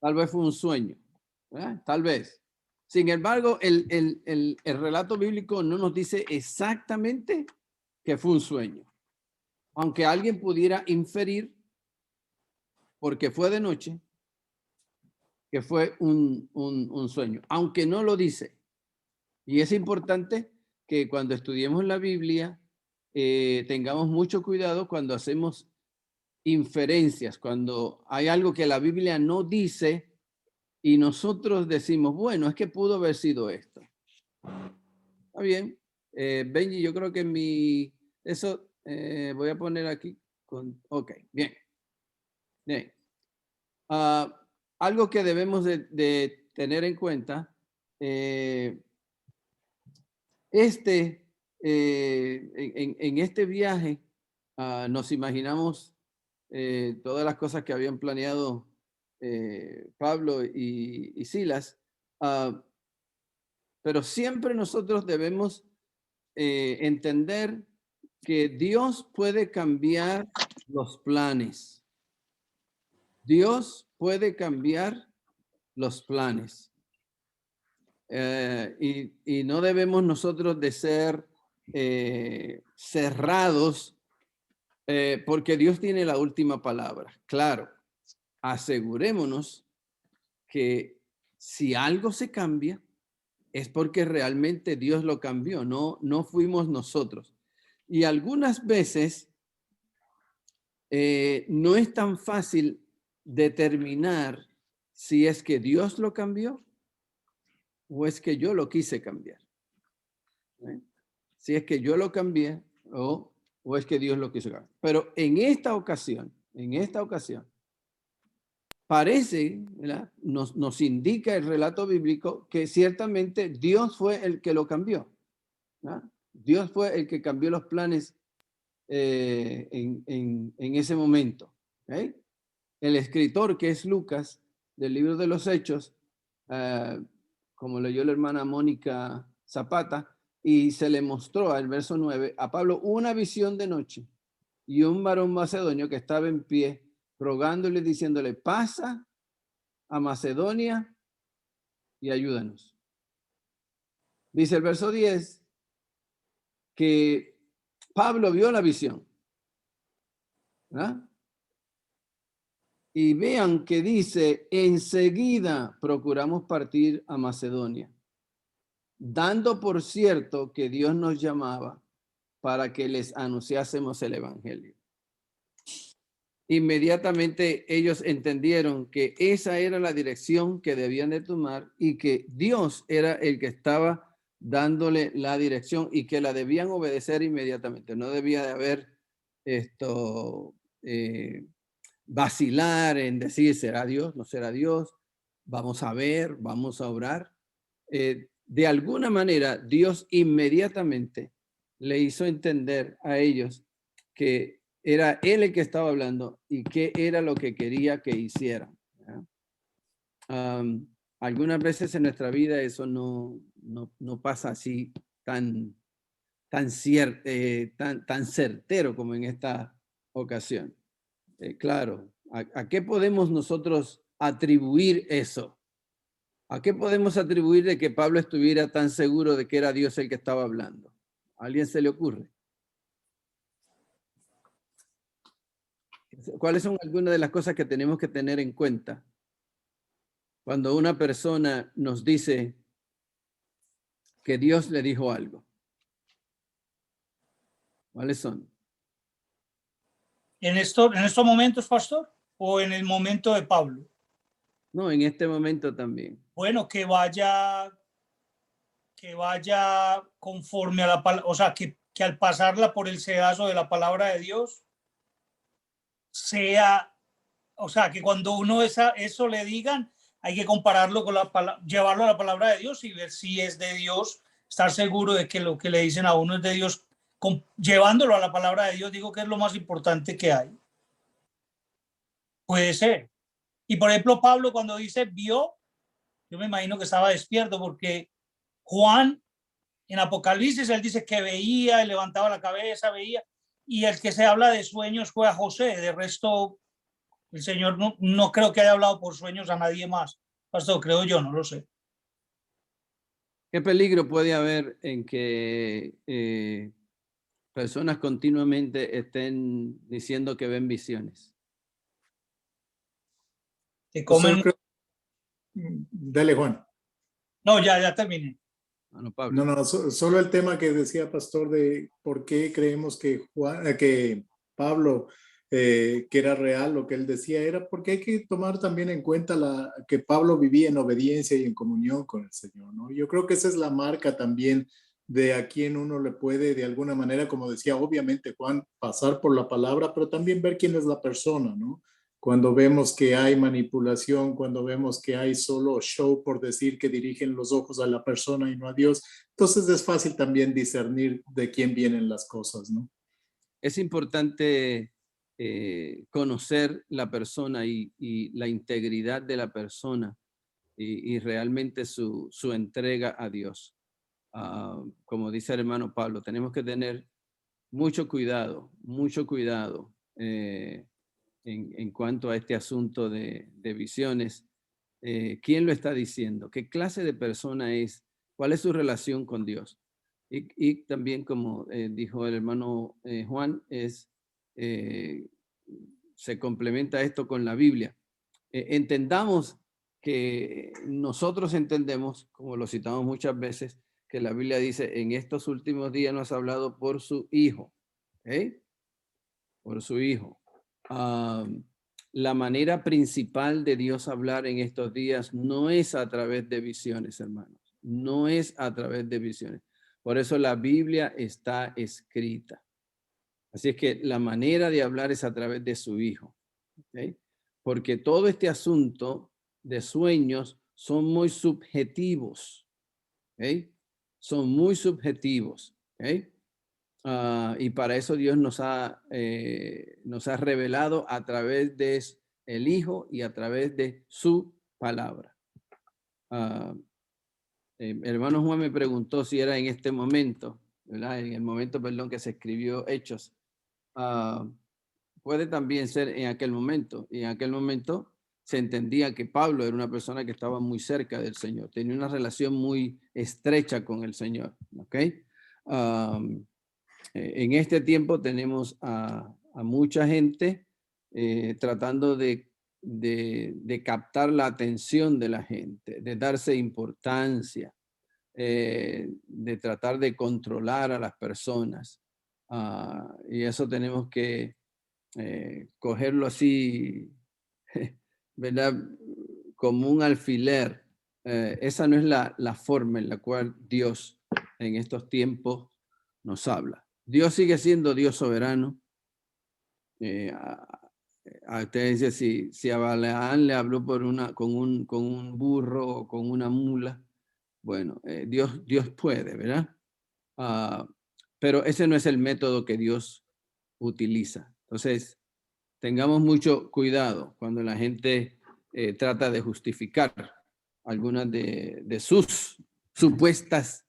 Tal vez fue un sueño, ¿verdad? Tal vez. Sin embargo, el relato bíblico no nos dice exactamente que fue un sueño. Aunque alguien pudiera inferir, porque fue de noche, que fue un sueño, aunque no lo dice. Y es importante que cuando estudiemos la Biblia tengamos mucho cuidado cuando hacemos inferencias, cuando hay algo que la Biblia no dice y nosotros decimos, bueno, es que pudo haber sido esto. Está bien. Benji, yo creo que eso voy a poner aquí. Ok, bien. Bien. Algo que debemos de tener en cuenta, en este viaje nos imaginamos todas las cosas que habían planeado Pablo y Silas, pero siempre nosotros debemos entender que Dios puede cambiar los planes. Dios puede cambiar los planes. Y no debemos nosotros de ser cerrados porque Dios tiene la última palabra. Claro, asegurémonos que si algo se cambia es porque realmente Dios lo cambió, no fuimos nosotros. Y algunas veces no es tan fácil determinar si es que Dios lo cambió o es que yo lo quise cambiar. Si es que yo lo cambié o es que Dios lo quiso cambiar. Pero en esta ocasión, parece, ¿verdad? Nos indica el relato bíblico que ciertamente Dios fue el que lo cambió, ¿verdad? Dios fue el que cambió los planes en ese momento. ¿Okay? El escritor, que es Lucas, del libro de los Hechos, como leyó la hermana Mónica Zapata, y se le mostró al verso 9 a Pablo una visión de noche y un varón macedonio que estaba en pie rogándole, diciéndole, pasa a Macedonia y ayúdanos. Dice el verso 10 que Pablo vio la visión, ¿verdad? Y vean que dice, enseguida procuramos partir a Macedonia, dando por cierto que Dios nos llamaba para que les anunciásemos el evangelio. Inmediatamente ellos entendieron que esa era la dirección que debían de tomar y que Dios era el que estaba dándole la dirección y que la debían obedecer inmediatamente. No debía de haber vacilar en decir, ¿será Dios? ¿No será Dios? Vamos a ver, vamos a orar. De alguna manera, Dios inmediatamente le hizo entender a ellos que era Él el que estaba hablando y qué era lo que quería que hicieran. Algunas veces en nuestra vida eso no pasa así tan certero como en esta ocasión. Claro, ¿a qué podemos nosotros atribuir eso? ¿A qué podemos atribuir de que Pablo estuviera tan seguro de que era Dios el que estaba hablando? ¿A alguien se le ocurre? ¿Cuáles son algunas de las cosas que tenemos que tener en cuenta cuando una persona nos dice que Dios le dijo algo? ¿Cuáles son? ¿En estos momentos, pastor? ¿O en el momento de Pablo? No, en este momento también. Bueno, que vaya conforme a la palabra, o sea, que al pasarla por el sedazo de la palabra de Dios, sea, o sea, que cuando uno eso le digan, hay que compararlo con llevarlo a la palabra de Dios y ver si es de Dios, estar seguro de que lo que le dicen a uno es de Dios, llevándolo a la palabra de Dios, digo que es lo más importante que hay. Puede ser. Y por ejemplo, Pablo cuando dice vio, yo me imagino que estaba despierto porque Juan en Apocalipsis, él dice que veía, levantaba la cabeza, veía, y el que se habla de sueños fue a José, de resto El Señor no creo que haya hablado por sueños a nadie más. Pastor, creo yo, no lo sé. ¿Qué peligro puede haber en que personas continuamente estén diciendo que ven visiones? Que Pastor, comen. dale, Juan. No, ya terminé. Bueno, Pablo. No, solo el tema que decía Pastor de por qué creemos que que Pablo, que era real lo que él decía, era porque hay que tomar también en cuenta que Pablo vivía en obediencia y en comunión con el Señor, ¿no? Yo creo que esa es la marca también de a quien uno le puede, de alguna manera, como decía, obviamente, Juan, pasar por la palabra, pero también ver quién es la persona, ¿no? Cuando vemos que hay manipulación, cuando vemos que hay solo show por decir que dirigen los ojos a la persona y no a Dios, entonces es fácil también discernir de quién vienen las cosas, ¿no? Es importante conocer la persona y la integridad de la persona y realmente su entrega a Dios. Como dice el hermano Pablo, tenemos que tener mucho cuidado en cuanto a este asunto de visiones. ¿Quién lo está diciendo? ¿Qué clase de persona es? ¿Cuál es su relación con Dios? Y también, como dijo el hermano Juan, se complementa esto con la Biblia. Entendamos que nosotros entendemos, como lo citamos muchas veces, que la Biblia dice, en estos últimos días nos ha hablado por su Hijo. ¿Okay? Por su Hijo. La manera principal de Dios hablar en estos días no es a través de visiones, hermanos. No es a través de visiones. Por eso la Biblia está escrita. Así es que la manera de hablar es a través de su Hijo. ¿Okay? Porque todo este asunto de sueños son muy subjetivos. ¿Okay? Son muy subjetivos. ¿Okay? Y para eso Dios nos ha revelado a través de el Hijo y a través de su palabra. El hermano Juan me preguntó si era en este momento, ¿verdad? En el momento, perdón, que se escribió Hechos. Puede también ser en aquel momento. Y en aquel momento se entendía que Pablo era una persona que estaba muy cerca del Señor, tenía una relación muy estrecha con el Señor. ¿Ok? En este tiempo tenemos a mucha gente tratando de captar la atención de la gente, de darse importancia, de tratar de controlar a las personas. Y eso tenemos que cogerlo así, ¿verdad? Como un alfiler. Esa no es la forma en la cual Dios en estos tiempos nos habla. Dios sigue siendo Dios soberano. A usted dice, si a Balaán le habló con un burro o con una mula, bueno, Dios puede, ¿verdad? Pero ese no es el método que Dios utiliza. Entonces, tengamos mucho cuidado cuando la gente trata de justificar algunas de sus supuestas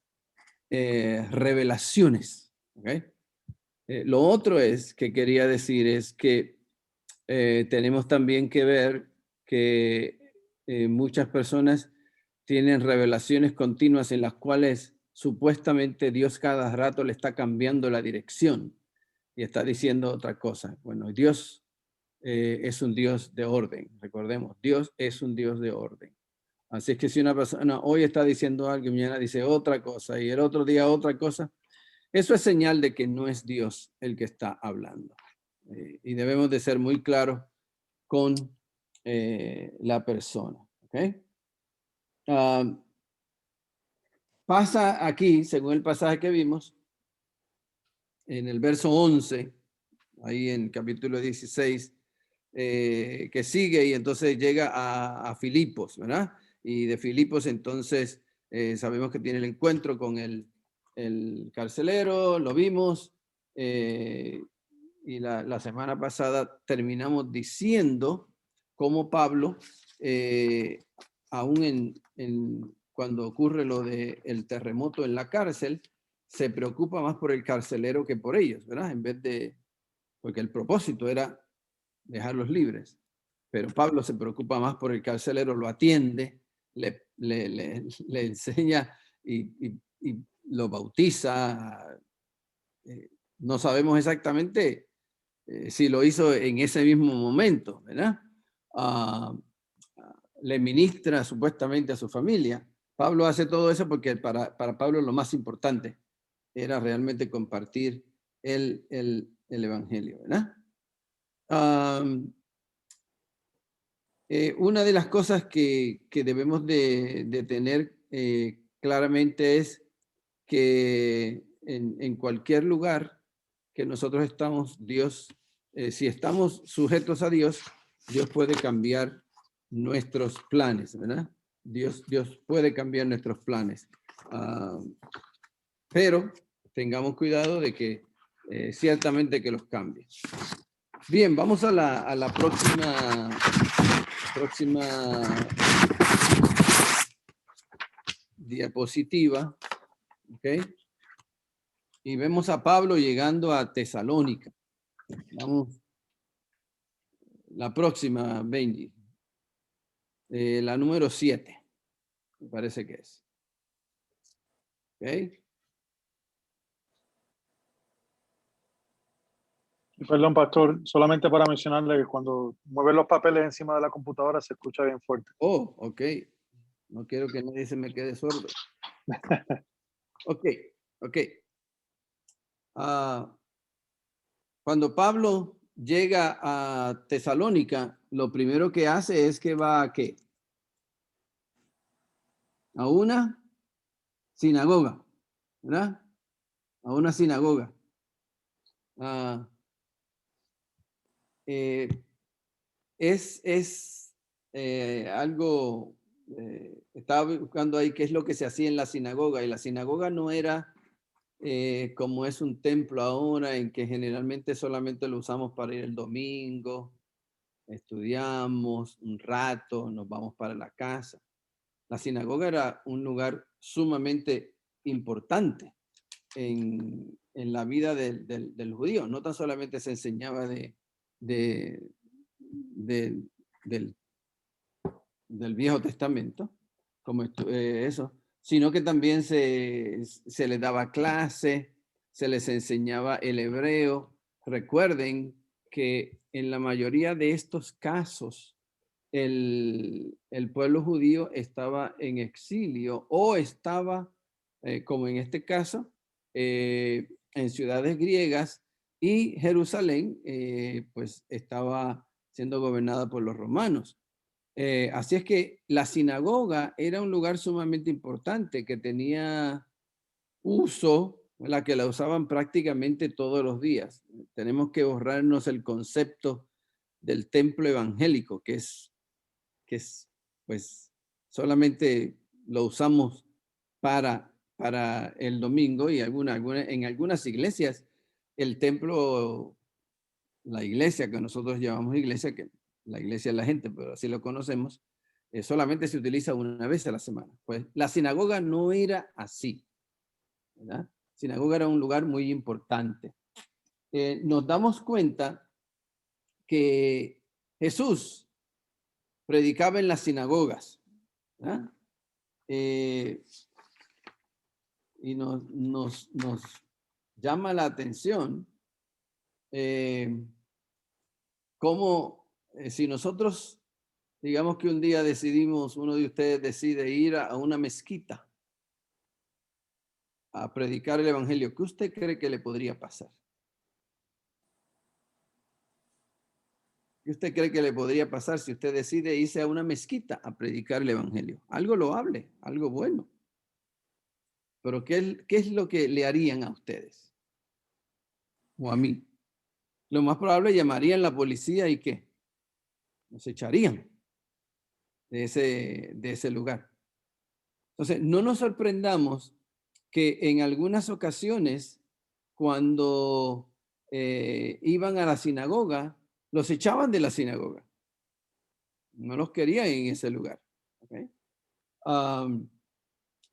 revelaciones. ¿Okay? Lo otro que quería decir es que tenemos también que ver que muchas personas tienen revelaciones continuas en las cuales supuestamente Dios cada rato le está cambiando la dirección y está diciendo otra cosa. Bueno, Dios es un Dios de orden. Recordemos, Dios es un Dios de orden. Así es que si una persona hoy está diciendo algo y mañana dice otra cosa y el otro día otra cosa, eso es señal de que no es Dios el que está hablando. Y debemos de ser muy claros con la persona. ¿Okay? Pasa aquí, según el pasaje que vimos, en el verso 11, ahí en capítulo 16, que sigue y entonces llega a Filipos, ¿verdad? Y de Filipos entonces sabemos que tiene el encuentro con el carcelero, lo vimos, y la semana pasada terminamos diciendo cómo Pablo, aún cuando ocurre lo del terremoto en la cárcel, se preocupa más por el carcelero que por ellos, ¿verdad? En vez de, porque el propósito era dejarlos libres. pero Pablo se preocupa más por el carcelero, lo atiende, le enseña y lo bautiza. No sabemos exactamente si lo hizo en ese mismo momento, ¿verdad? Le ministra supuestamente a su familia. Pablo hace todo eso porque para Pablo lo más importante era realmente compartir el evangelio, ¿verdad? Una de las cosas que debemos de tener claramente es que en cualquier lugar que nosotros estamos, Dios, si estamos sujetos a Dios, Dios puede cambiar nuestros planes, ¿verdad? Dios puede cambiar nuestros planes. Pero tengamos cuidado de que ciertamente que los cambie. Bien, vamos a la próxima diapositiva. ¿Ok? Y vemos a Pablo llegando a Tesalónica. Vamos. La próxima, Benji. La número 7. Me parece que es. ¿Ok? Y perdón, pastor, solamente para mencionarle que cuando mueve los papeles encima de la computadora se escucha bien fuerte. Oh, ok. No quiero que nadie se me quede sordo. Ok. Cuando Pablo llega a Tesalónica, lo primero que hace es que va a ¿qué? A una sinagoga, ¿verdad? A una sinagoga. Es algo, estaba buscando ahí qué es lo que se hacía en la sinagoga, y la sinagoga no era como es un templo ahora, en que generalmente solamente lo usamos para ir el domingo, estudiamos un rato, nos vamos para la casa. La sinagoga era un lugar sumamente importante en la vida del judío. No tan solamente se enseñaba del Viejo Testamento, como eso, sino que también se les daba clase, se les enseñaba el hebreo. Recuerden que en la mayoría de estos casos, el pueblo judío estaba en exilio o estaba, como en este caso, en ciudades griegas, y Jerusalén pues estaba siendo gobernada por los romanos. Así es que la sinagoga era un lugar sumamente importante que tenía uso, la que la usaban prácticamente todos los días. Tenemos que borrarnos el concepto del templo evangélico, que es pues solamente lo usamos para el domingo, y en algunas iglesias el templo, la iglesia que nosotros llamamos iglesia, que la iglesia es la gente, pero así lo conocemos, solamente se utiliza una vez a la semana. Pues la sinagoga no era así, ¿verdad? Sinagoga era un lugar muy importante. Nos damos cuenta que Jesús predicaba en las sinagogas, ¿verdad? Y nos llama la atención cómo si nosotros, digamos que un día decidimos, uno de ustedes decide ir a una mezquita a predicar el evangelio, ¿qué usted cree que le podría pasar? ¿Qué usted cree que le podría pasar si usted decide irse a una mezquita a predicar el evangelio? Algo loable, algo bueno. Pero ¿qué es lo que le harían a ustedes? O a mí. Lo más probable, llamarían a la policía y ¿qué? Nos echarían de ese lugar. Entonces, no nos sorprendamos que en algunas ocasiones, cuando iban a la sinagoga, los echaban de la sinagoga. No los querían en ese lugar. ¿Okay?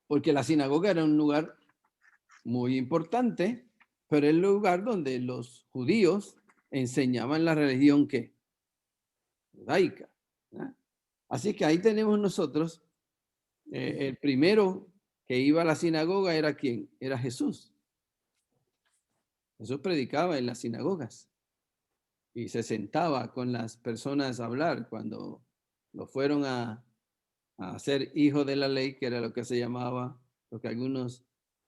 Porque la sinagoga era un lugar muy importante, pero el lugar donde los judíos enseñaban la religión que judaica. ¿Verdad? Así que ahí tenemos nosotros, el primero que iba a la sinagoga era ¿quién? Era Jesús. Jesús predicaba en las sinagogas y se sentaba con las personas a hablar cuando lo fueron a ser hijo de la ley, que era lo que se llamaba, lo que algunos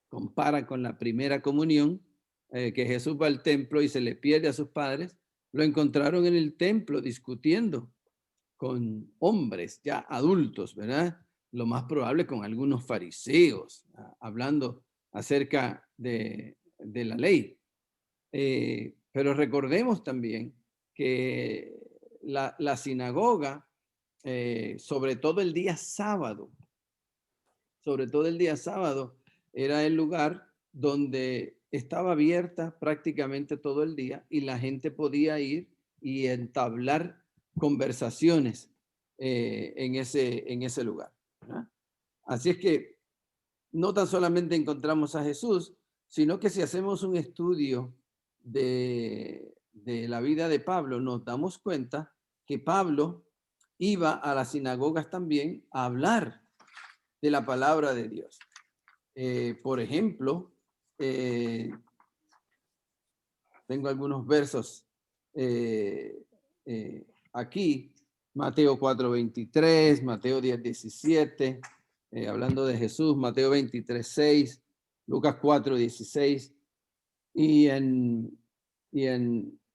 comparan con la primera comunión, que Jesús va al templo y se le pierde a sus padres. Lo encontraron en el templo discutiendo con hombres ya adultos, ¿verdad? Lo más probable con algunos fariseos, hablando acerca de la ley. Pero recordemos también que la sinagoga, sobre todo el día sábado, era el lugar donde estaba abierta prácticamente todo el día y la gente podía ir y entablar conversaciones en ese lugar, ¿verdad? Así es que no tan solamente encontramos a Jesús, sino que si hacemos un estudio de la vida de Pablo, nos damos cuenta que Pablo iba a las sinagogas también a hablar de la palabra de Dios. Por ejemplo, tengo algunos versos aquí, Mateo 4:23, Mateo 10:17, hablando de Jesús, Mateo 23:6, Lucas 4:16, y en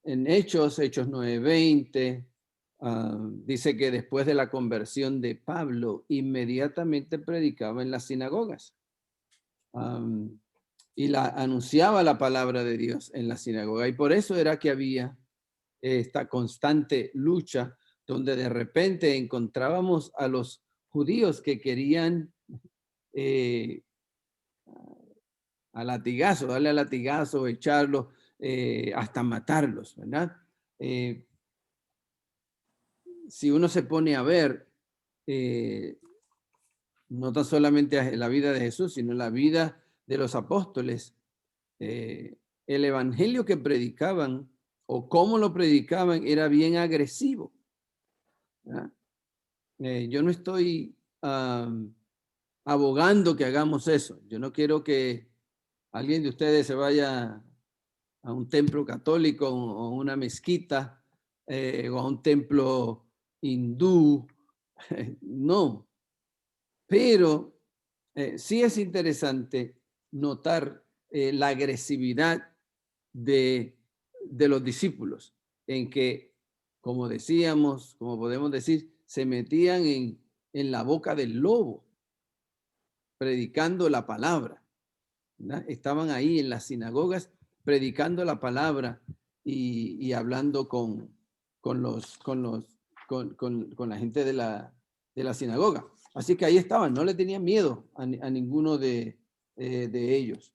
Hechos 9:20, dice que después de la conversión de Pablo, inmediatamente predicaba en las sinagogas. Y anunciaba la palabra de Dios en la sinagoga. Y por eso era que había esta constante lucha donde de repente encontrábamos a los judíos que querían a latigazo, darle a latigazo, echarlos, hasta matarlos, ¿verdad? Si uno se pone a ver, no tan solamente la vida de Jesús, sino la vida de los apóstoles, el evangelio que predicaban o cómo lo predicaban era bien agresivo. Yo no estoy abogando que hagamos eso. Yo no quiero que alguien de ustedes se vaya a un templo católico o una mezquita o a un templo hindú. No. Pero sí es interesante notar la agresividad de los discípulos, en que, como decíamos, como podemos decir, se metían en la boca del lobo, predicando la palabra, ¿verdad? Estaban ahí en las sinagogas predicando la palabra y hablando con la gente de la sinagoga. Así que ahí estaban, no le tenían miedo a ninguno de ellos.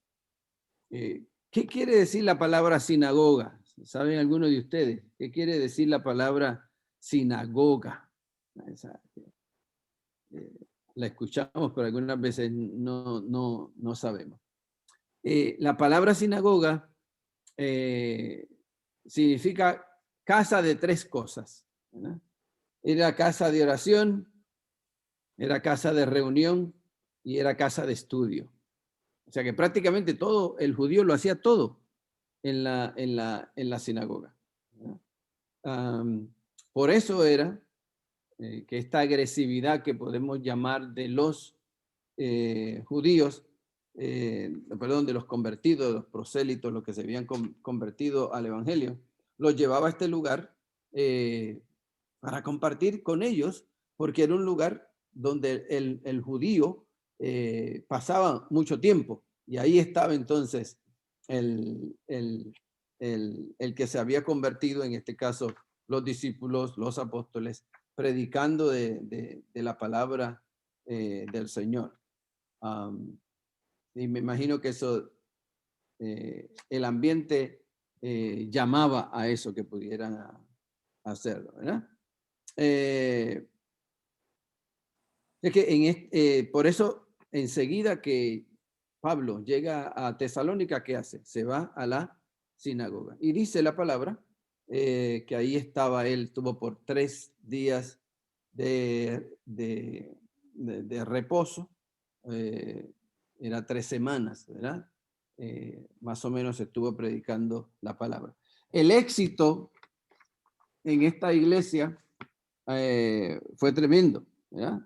¿Qué quiere decir la palabra sinagoga? ¿Saben algunos de ustedes? ¿Qué quiere decir la palabra sinagoga? La escuchamos, pero algunas veces no sabemos. La palabra sinagoga significa casa de tres cosas, ¿verdad? Era casa de oración, era casa de reunión y era casa de estudio. O sea que prácticamente todo, el judío lo hacía todo en la sinagoga. Por eso era que esta agresividad que podemos llamar de los judíos, perdón, de los convertidos, de los prosélitos, los que se habían convertido al evangelio, los llevaba a este lugar para compartir con ellos, porque era un lugar donde el judío pasaba mucho tiempo, y ahí estaba entonces el que se había convertido, en este caso los discípulos, los apóstoles, predicando de la palabra del Señor. Y me imagino que eso, el ambiente llamaba a eso, que pudieran hacerlo, ¿verdad? Es que por eso enseguida que Pablo llega a Tesalónica, ¿qué hace? Se va a la sinagoga y dice la palabra que ahí estaba él, tuvo por 3 días de reposo, era 3 semanas, ¿verdad? Más o menos estuvo predicando la palabra. El éxito en esta iglesia fue tremendo, ¿verdad?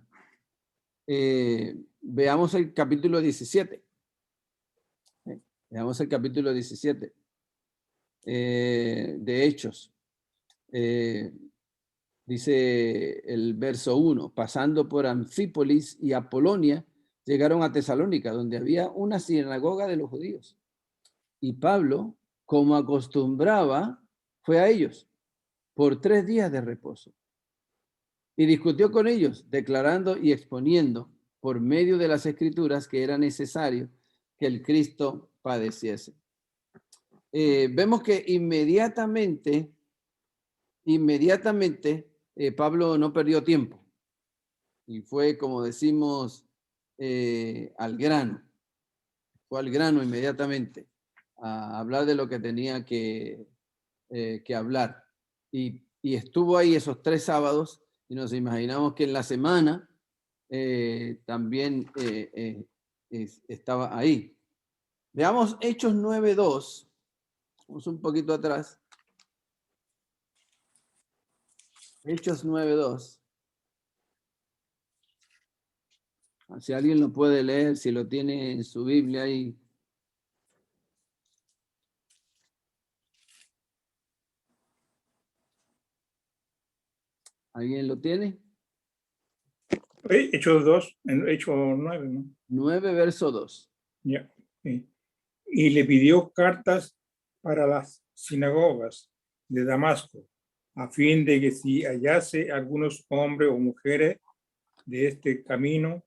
Veamos el capítulo 17. Veamos el capítulo 17 de Hechos. Dice el verso 1, pasando por Anfípolis y Apolonia, llegaron a Tesalónica, donde había una sinagoga de los judíos. Y Pablo, como acostumbraba, fue a ellos por 3 días de reposo. Y discutió con ellos, declarando y exponiendo por medio de las escrituras que era necesario que el Cristo padeciese. Vemos que inmediatamente Pablo no perdió tiempo y fue, como decimos, al grano. Fue al grano inmediatamente a hablar de lo que tenía que hablar. Y estuvo ahí esos 3 sábados y nos imaginamos que en la semana también estaba ahí. Veamos Hechos 9:2. Vamos un poquito atrás. Hechos 9:2. Si alguien lo puede leer, si lo tiene en su Biblia ahí. ¿Alguien lo tiene? Hechos 2, en Hechos 9, ¿no? 9, verso 2. Ya. Sí. Y le pidió cartas para las sinagogas de Damasco, a fin de que si hallase algunos hombres o mujeres de este camino,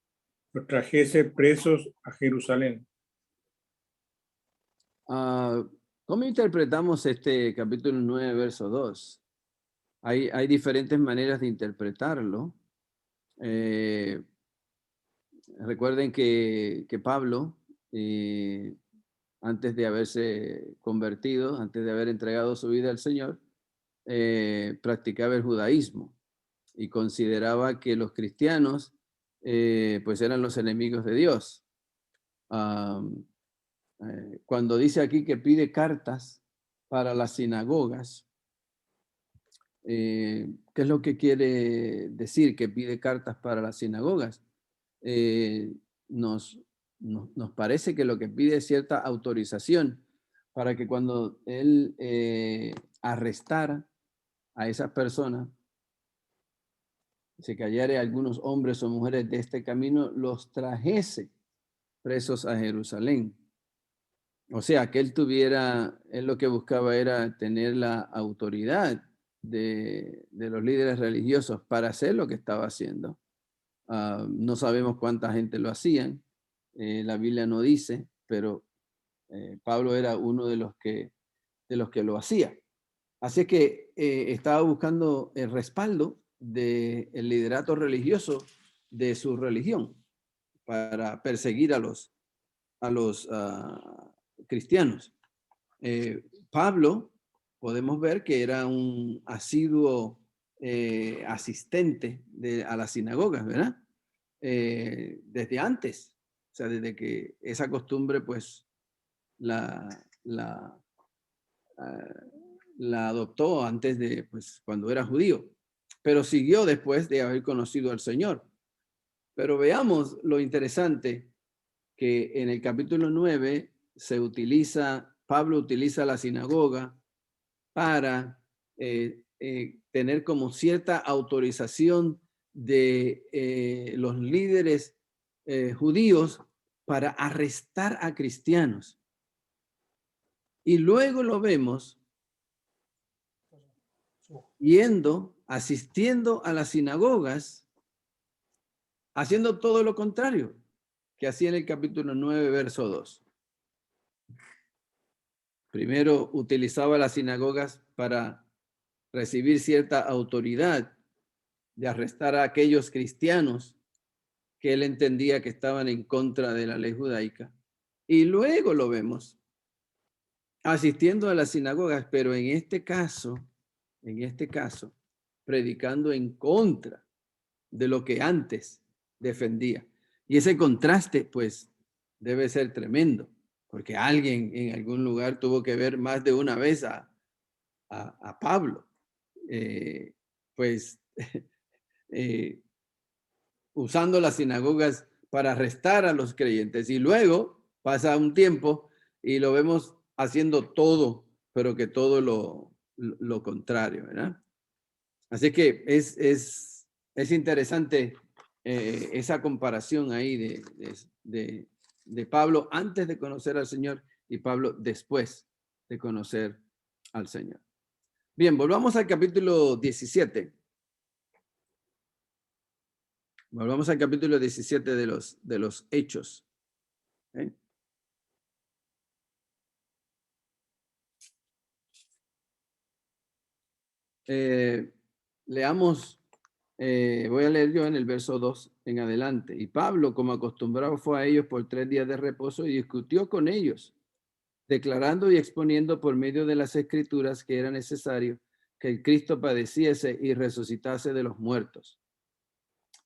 los trajese presos a Jerusalén. ¿Cómo interpretamos este capítulo 9, verso 2? Hay diferentes maneras de interpretarlo. Recuerden que Pablo, antes de haberse convertido, antes de haber entregado su vida al Señor, practicaba el judaísmo y consideraba que los cristianos pues eran los enemigos de Dios. Cuando dice aquí que pide cartas para las sinagogas, ¿qué es lo que quiere decir que pide cartas para las sinagogas? Nos parece que lo que pide es cierta autorización para que cuando él arrestara a esas personas, se callare algunos hombres o mujeres de este camino, los trajese presos a Jerusalén. O sea, que él lo que buscaba era tener la autoridad de los líderes religiosos para hacer lo que estaba haciendo. No sabemos cuánta gente lo hacían, la Biblia no dice, pero Pablo era uno de los que lo hacía. Así que estaba buscando el respaldo del liderato religioso de su religión para perseguir a los cristianos. Pablo, podemos ver que era un asiduo asistente a las sinagogas, ¿verdad? Desde antes, o sea, desde que esa costumbre pues la adoptó antes de, pues, cuando era judío, pero siguió después de haber conocido al Señor. Pero veamos lo interesante que en el capítulo 9 Pablo utiliza la sinagoga para tener como cierta autorización de los líderes judíos para arrestar a cristianos. Y luego lo vemos asistiendo a las sinagogas, haciendo todo lo contrario que hacía en el capítulo 9, verso 2. Primero utilizaba las sinagogas para recibir cierta autoridad de arrestar a aquellos cristianos que él entendía que estaban en contra de la ley judaica. Y luego lo vemos asistiendo a las sinagogas, pero en este caso en este caso, predicando en contra de lo que antes defendía. Y ese contraste, pues, debe ser tremendo, porque alguien en algún lugar tuvo que ver más de una vez a Pablo, pues, usando las sinagogas para arrestar a los creyentes. Y luego pasa un tiempo y lo vemos haciendo todo, pero que todo lo contrario, ¿verdad? Así que es interesante esa comparación ahí de Pablo antes de conocer al Señor y Pablo después de conocer al Señor. Bien, volvamos al capítulo 17. Volvamos al capítulo 17 de los Hechos. ¿Okay? Leamos, voy a leer yo en el verso 2 en adelante. Y Pablo, como acostumbrado, fue a ellos por 3 días de reposo y discutió con ellos, declarando y exponiendo por medio de las escrituras que era necesario que el Cristo padeciese y resucitase de los muertos.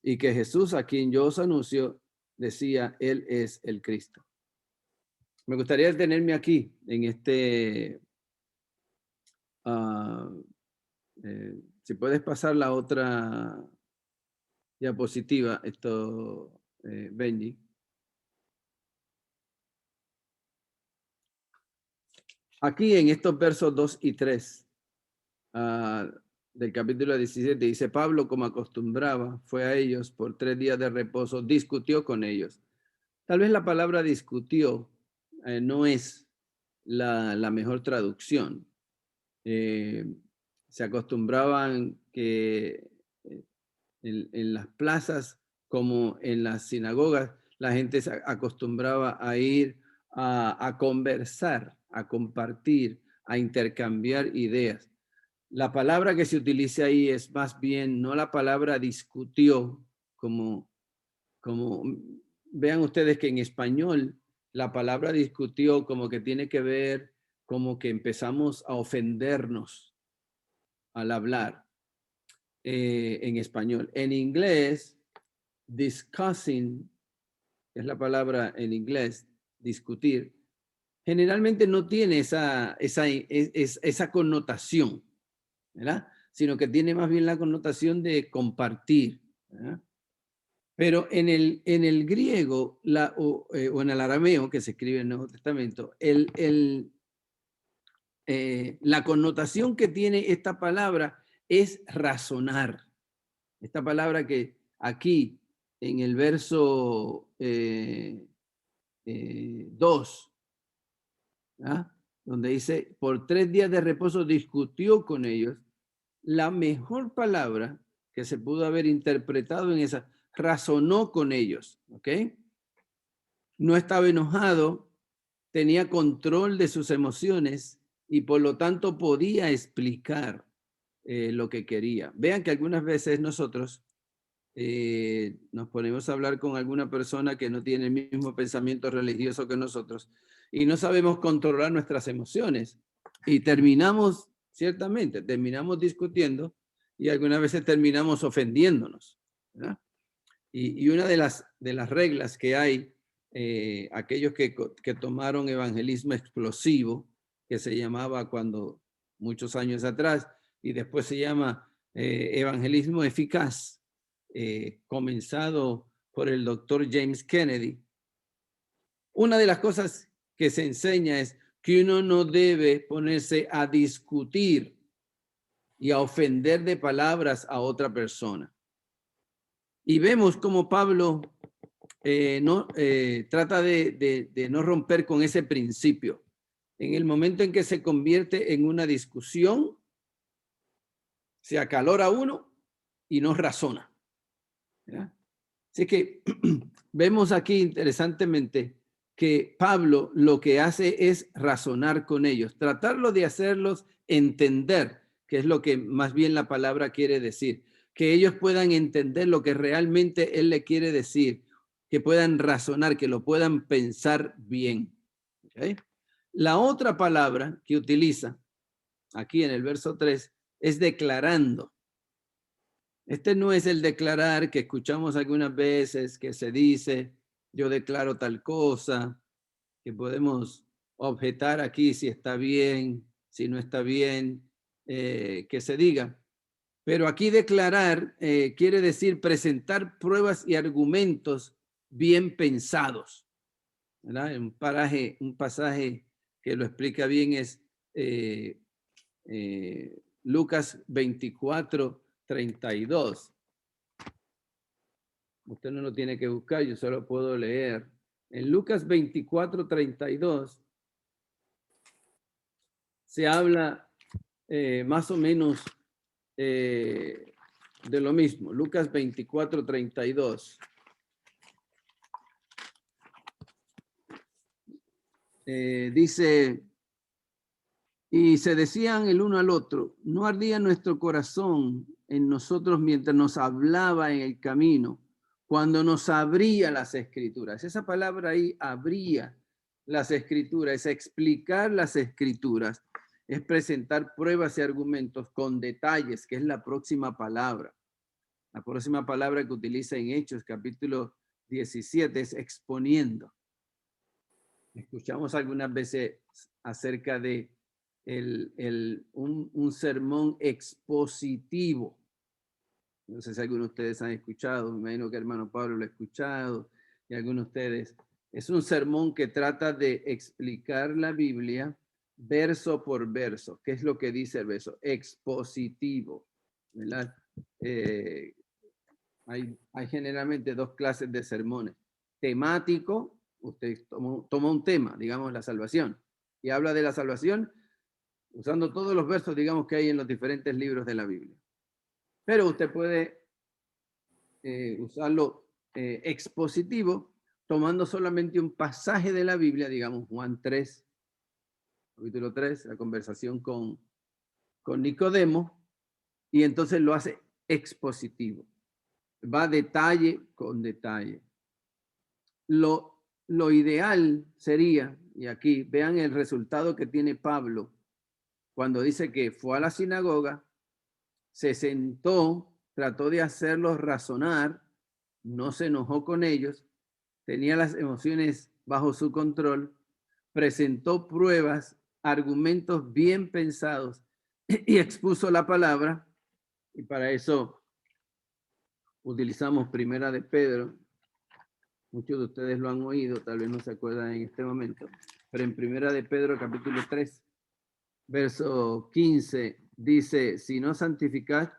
Y que Jesús, a quien yo os anuncio, decía, Él es el Cristo. Me gustaría detenerme aquí, en este... si puedes pasar la otra diapositiva, Benji. Aquí en estos versos 2 y 3 del capítulo 17 dice, Pablo, como acostumbraba, fue a ellos por 3 días de reposo, discutió con ellos. Tal vez la palabra discutió no es la mejor traducción. Se acostumbraban que en las plazas como en las sinagogas, la gente se acostumbraba a ir a conversar, a compartir, a intercambiar ideas. La palabra que se utiliza ahí es más bien no la palabra discutió, como vean ustedes que en español la palabra discutió como que tiene que ver como que empezamos a ofendernos al hablar en español. En inglés, discussing, es la palabra en inglés, discutir, generalmente no tiene esa connotación, ¿verdad? Sino que tiene más bien la connotación de compartir, ¿verdad? Pero en el griego o en el arameo, que se escribe en el Nuevo Testamento, la connotación que tiene esta palabra es razonar. Esta palabra que aquí en el verso 2, donde dice, por 3 días de reposo discutió con ellos, la mejor palabra que se pudo haber interpretado en esa, razonó con ellos, ¿ok? No estaba enojado, tenía control de sus emociones y por lo tanto podía explicar lo que quería. Vean que algunas veces nosotros nos ponemos a hablar con alguna persona que no tiene el mismo pensamiento religioso que nosotros y no sabemos controlar nuestras emociones y terminamos discutiendo y algunas veces terminamos ofendiéndonos, ¿verdad? Y una de las reglas que hay, aquellos que tomaron evangelismo explosivo, que se llamaba cuando muchos años atrás, y después se llama evangelismo eficaz, comenzado por el doctor James Kennedy. Una de las cosas que se enseña es que uno no debe ponerse a discutir y a ofender de palabras a otra persona. Y vemos como Pablo trata de no romper con ese principio. En el momento en que se convierte en una discusión, se acalora uno y no razona, ¿verdad? Así que vemos aquí interesantemente que Pablo lo que hace es razonar con ellos, tratarlo de hacerlos entender, que es lo que más bien la palabra quiere decir, que ellos puedan entender lo que realmente él le quiere decir, que puedan razonar, que lo puedan pensar bien. ¿Okay? La otra palabra que utiliza aquí en el verso 3 es declarando. Este no es el declarar que escuchamos algunas veces que se dice, yo declaro tal cosa, que podemos objetar aquí si está bien, si no está bien, que se diga. Pero aquí declarar quiere decir presentar pruebas y argumentos bien pensados, ¿verdad? Un pasaje que lo explica bien es Lucas 24:32. Usted no lo tiene que buscar, yo solo puedo leer. En Lucas 24:32 se habla más o menos de lo mismo. Lucas 24:32. Dice, y se decían el uno al otro, ¿no ardía nuestro corazón en nosotros mientras nos hablaba en el camino, cuando nos abría las escrituras? Esa palabra ahí, abría las escrituras, es explicar las escrituras, es presentar pruebas y argumentos con detalles, que es la próxima palabra. La próxima palabra que utiliza en Hechos, capítulo 17, es exponiendo. Escuchamos algunas veces acerca de un sermón expositivo. No sé si algunos de ustedes han escuchado, me imagino que el hermano Pablo lo ha escuchado, y algunos de ustedes. Es un sermón que trata de explicar la Biblia verso por verso. ¿Qué es lo que dice el verso? Expositivo, ¿verdad? Hay generalmente dos clases de sermones. Temático, usted toma un tema, digamos la salvación, y habla de la salvación usando todos los versos, digamos, que hay en los diferentes libros de la Biblia. Pero usted puede usarlo expositivo, tomando solamente un pasaje de la Biblia, digamos Juan 3, capítulo 3, la conversación con Nicodemo, y entonces lo hace expositivo. Va detalle con detalle. Lo ideal sería, y aquí vean el resultado que tiene Pablo cuando dice que fue a la sinagoga, se sentó, trató de hacerlos razonar, no se enojó con ellos, tenía las emociones bajo su control, presentó pruebas, argumentos bien pensados y expuso la palabra. Y para eso utilizamos Primera de Pedro. Muchos de ustedes lo han oído, tal vez no se acuerdan en este momento, pero en Primera de Pedro capítulo 3, verso 15, dice, si no santificad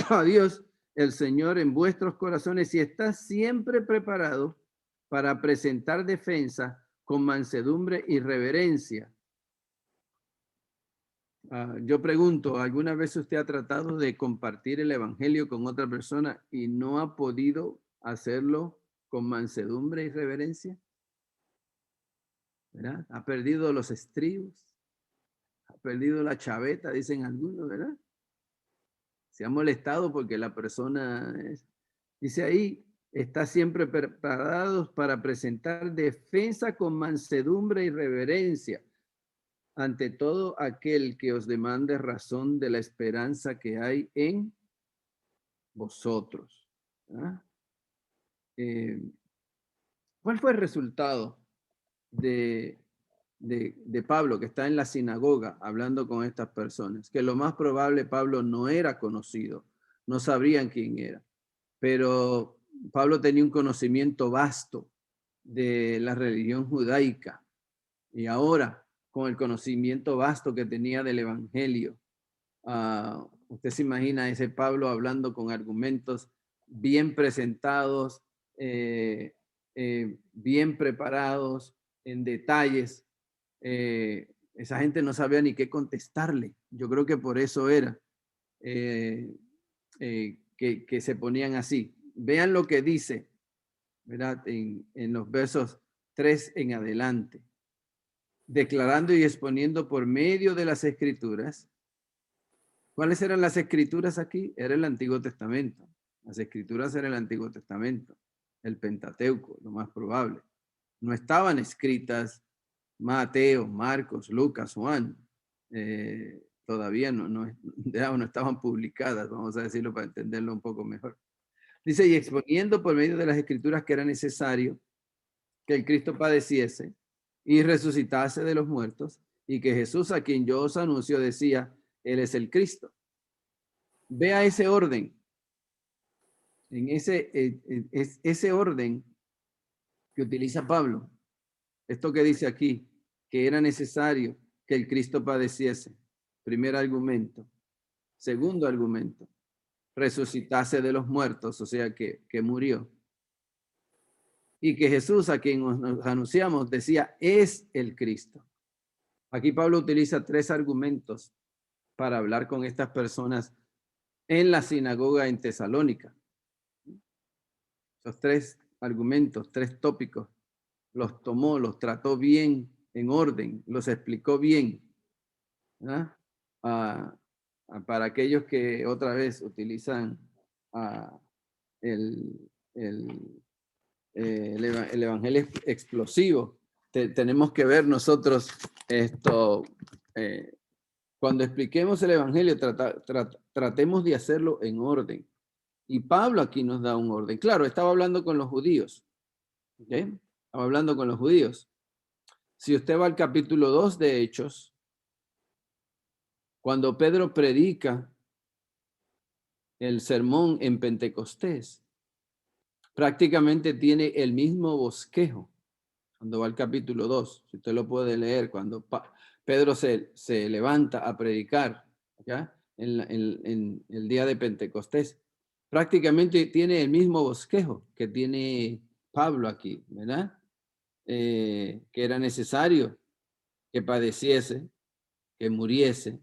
a Dios, el Señor, en vuestros corazones, y está siempre preparado para presentar defensa con mansedumbre y reverencia. Yo pregunto, ¿alguna vez usted ha tratado de compartir el evangelio con otra persona y no ha podido hacerlo con mansedumbre y reverencia? ¿Verdad? Ha perdido los estribos, ha perdido la chaveta, dicen algunos, ¿verdad? Se ha molestado porque la persona dice ahí, está siempre preparados para presentar defensa con mansedumbre y reverencia ante todo aquel que os demande razón de la esperanza que hay en vosotros. ¿Ah? ¿Cuál fue el resultado de Pablo, que está en la sinagoga hablando con estas personas? Que lo más probable Pablo no era conocido, no sabrían quién era, pero Pablo tenía un conocimiento vasto de la religión judaica, y ahora con el conocimiento vasto que tenía del evangelio, usted se imagina ese Pablo hablando con argumentos bien presentados, bien preparados, en detalles. Esa gente no sabía ni qué contestarle. Yo creo que por eso era que se ponían así. Vean lo que dice, ¿verdad? En los versos 3 en adelante. Declarando y exponiendo por medio de las escrituras. ¿Cuáles eran las escrituras aquí? Era el Antiguo Testamento. Las escrituras eran el Antiguo Testamento, el Pentateuco, lo más probable. No estaban escritas Mateo, Marcos, Lucas, Juan. todavía no estaban publicadas, vamos a decirlo para entenderlo un poco mejor. Dice, y exponiendo por medio de las escrituras que era necesario que el Cristo padeciese y resucitase de los muertos, y que Jesús, a quien yo os anuncio, decía, Él es el Cristo. Vea ese orden. En ese orden que utiliza Pablo. Esto que dice aquí, que era necesario que el Cristo padeciese. Primer argumento. Segundo argumento, resucitase de los muertos, o sea que murió. Y que Jesús, a quien nos anunciamos, decía, es el Cristo. Aquí Pablo utiliza 3 argumentos para hablar con estas personas en la sinagoga en Tesalónica. Esos 3 argumentos, 3 tópicos, los tomó, los trató bien, en orden, los explicó bien. Para aquellos que otra vez utilizan el evangelio explosivo, tenemos que ver nosotros esto, cuando expliquemos el evangelio, tratemos de hacerlo en orden. Y Pablo aquí nos da un orden. Claro, estaba hablando con los judíos. ¿Okay? Estaba hablando con los judíos. Si usted va al capítulo 2 de Hechos, cuando Pedro predica el sermón en Pentecostés, prácticamente tiene el mismo bosquejo. Cuando va al capítulo 2, si usted lo puede leer, cuando Pedro se levanta a predicar, ¿ya? En el día de Pentecostés, prácticamente tiene el mismo bosquejo que tiene Pablo aquí, ¿verdad? Que era necesario que padeciese, que muriese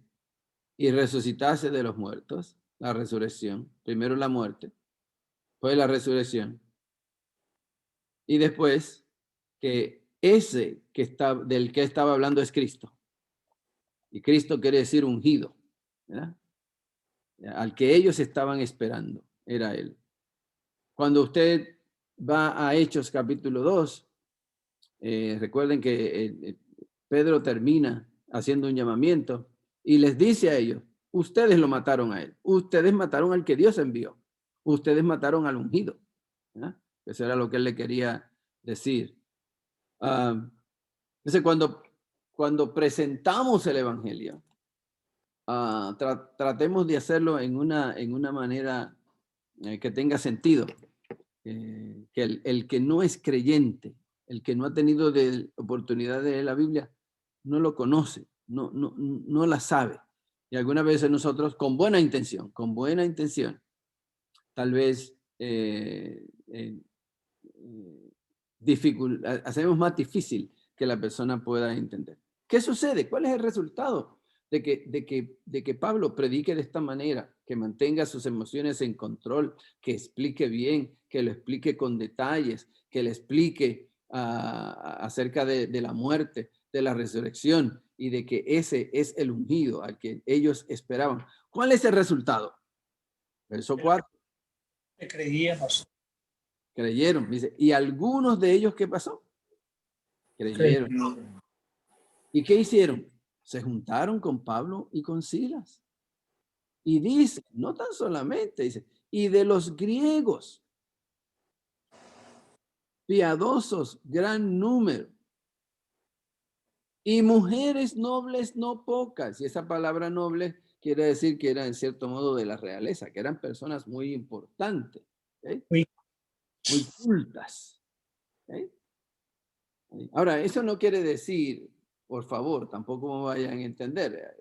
y resucitase de los muertos, la resurrección, primero la muerte, después la resurrección, y después que ese del que estaba hablando es Cristo. Y Cristo quiere decir ungido, ¿verdad? Al que ellos estaban esperando, era Él. Cuando usted va a Hechos capítulo 2, recuerden que Pedro termina haciendo un llamamiento y les dice a ellos, ustedes lo mataron a Él, ustedes mataron al que Dios envió, ustedes mataron al ungido, ¿verdad? Eso era lo que Él le quería decir. Entonces, cuando presentamos el evangelio, tratemos de hacerlo en una manera que tenga sentido. Que el que no es creyente, el que no ha tenido oportunidad de leer la Biblia, no lo conoce, no la sabe. Y algunas veces nosotros, con buena intención, tal vez hacemos más difícil que la persona pueda entender. ¿Qué sucede? ¿Cuál es el resultado de que Pablo predique de esta manera, que mantenga sus emociones en control, que explique bien, que lo explique con detalles, que le explique acerca de la muerte, de la resurrección y de que ese es el ungido al que ellos esperaban? ¿Cuál es el resultado? Verso 4. Creíamos. Creyeron, dice, y algunos de ellos, ¿qué pasó? Creyeron. ¿Y qué hicieron? Se juntaron con Pablo y con Silas. Y dice, no tan solamente, dice, y de los griegos, piadosos, gran número, y mujeres nobles no pocas. Y esa palabra noble quiere decir que era en cierto modo de la realeza, que eran personas muy importantes, ¿okay? Muy cultas. ¿Okay? Ahora, eso no quiere decir, por favor, tampoco me vayan a entender.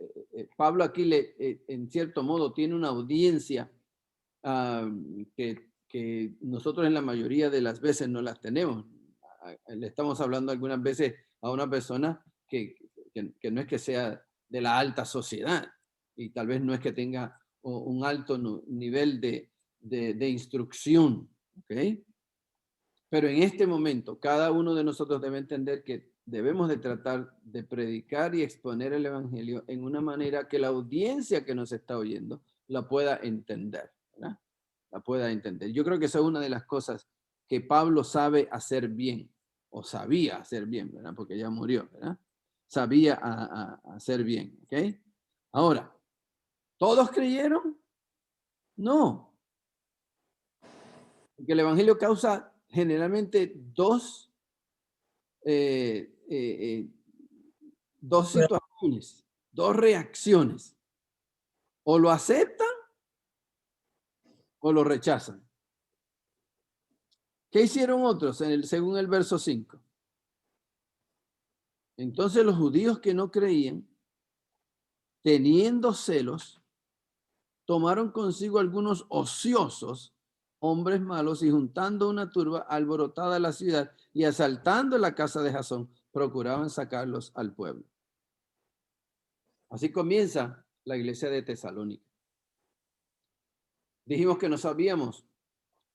Pablo aquí en cierto modo tiene una audiencia que nosotros en la mayoría de las veces no las tenemos. Le estamos hablando algunas veces a una persona que no es que sea de la alta sociedad y tal vez no es que tenga un alto nivel de instrucción, ¿ok? Pero en este momento, cada uno de nosotros debe entender que debemos de tratar de predicar y exponer el evangelio en una manera que la audiencia que nos está oyendo la pueda entender, ¿verdad? La pueda entender. Yo creo que esa es una de las cosas que Pablo sabe hacer bien, o sabía hacer bien, ¿verdad? Porque ya murió, ¿verdad? Sabía hacer bien, ¿ok? Ahora, ¿Todos creyeron? No. Porque el evangelio causa generalmente dos situaciones, dos reacciones. O lo aceptan o lo rechazan. ¿Qué hicieron otros según el verso 5? Entonces los judíos que no creían, teniendo celos, tomaron consigo algunos ociosos, hombres malos, y juntando una turba alborotada la ciudad y asaltando la casa de Jasón, procuraban sacarlos al pueblo. Así comienza la iglesia de Tesalónica. Dijimos que no sabíamos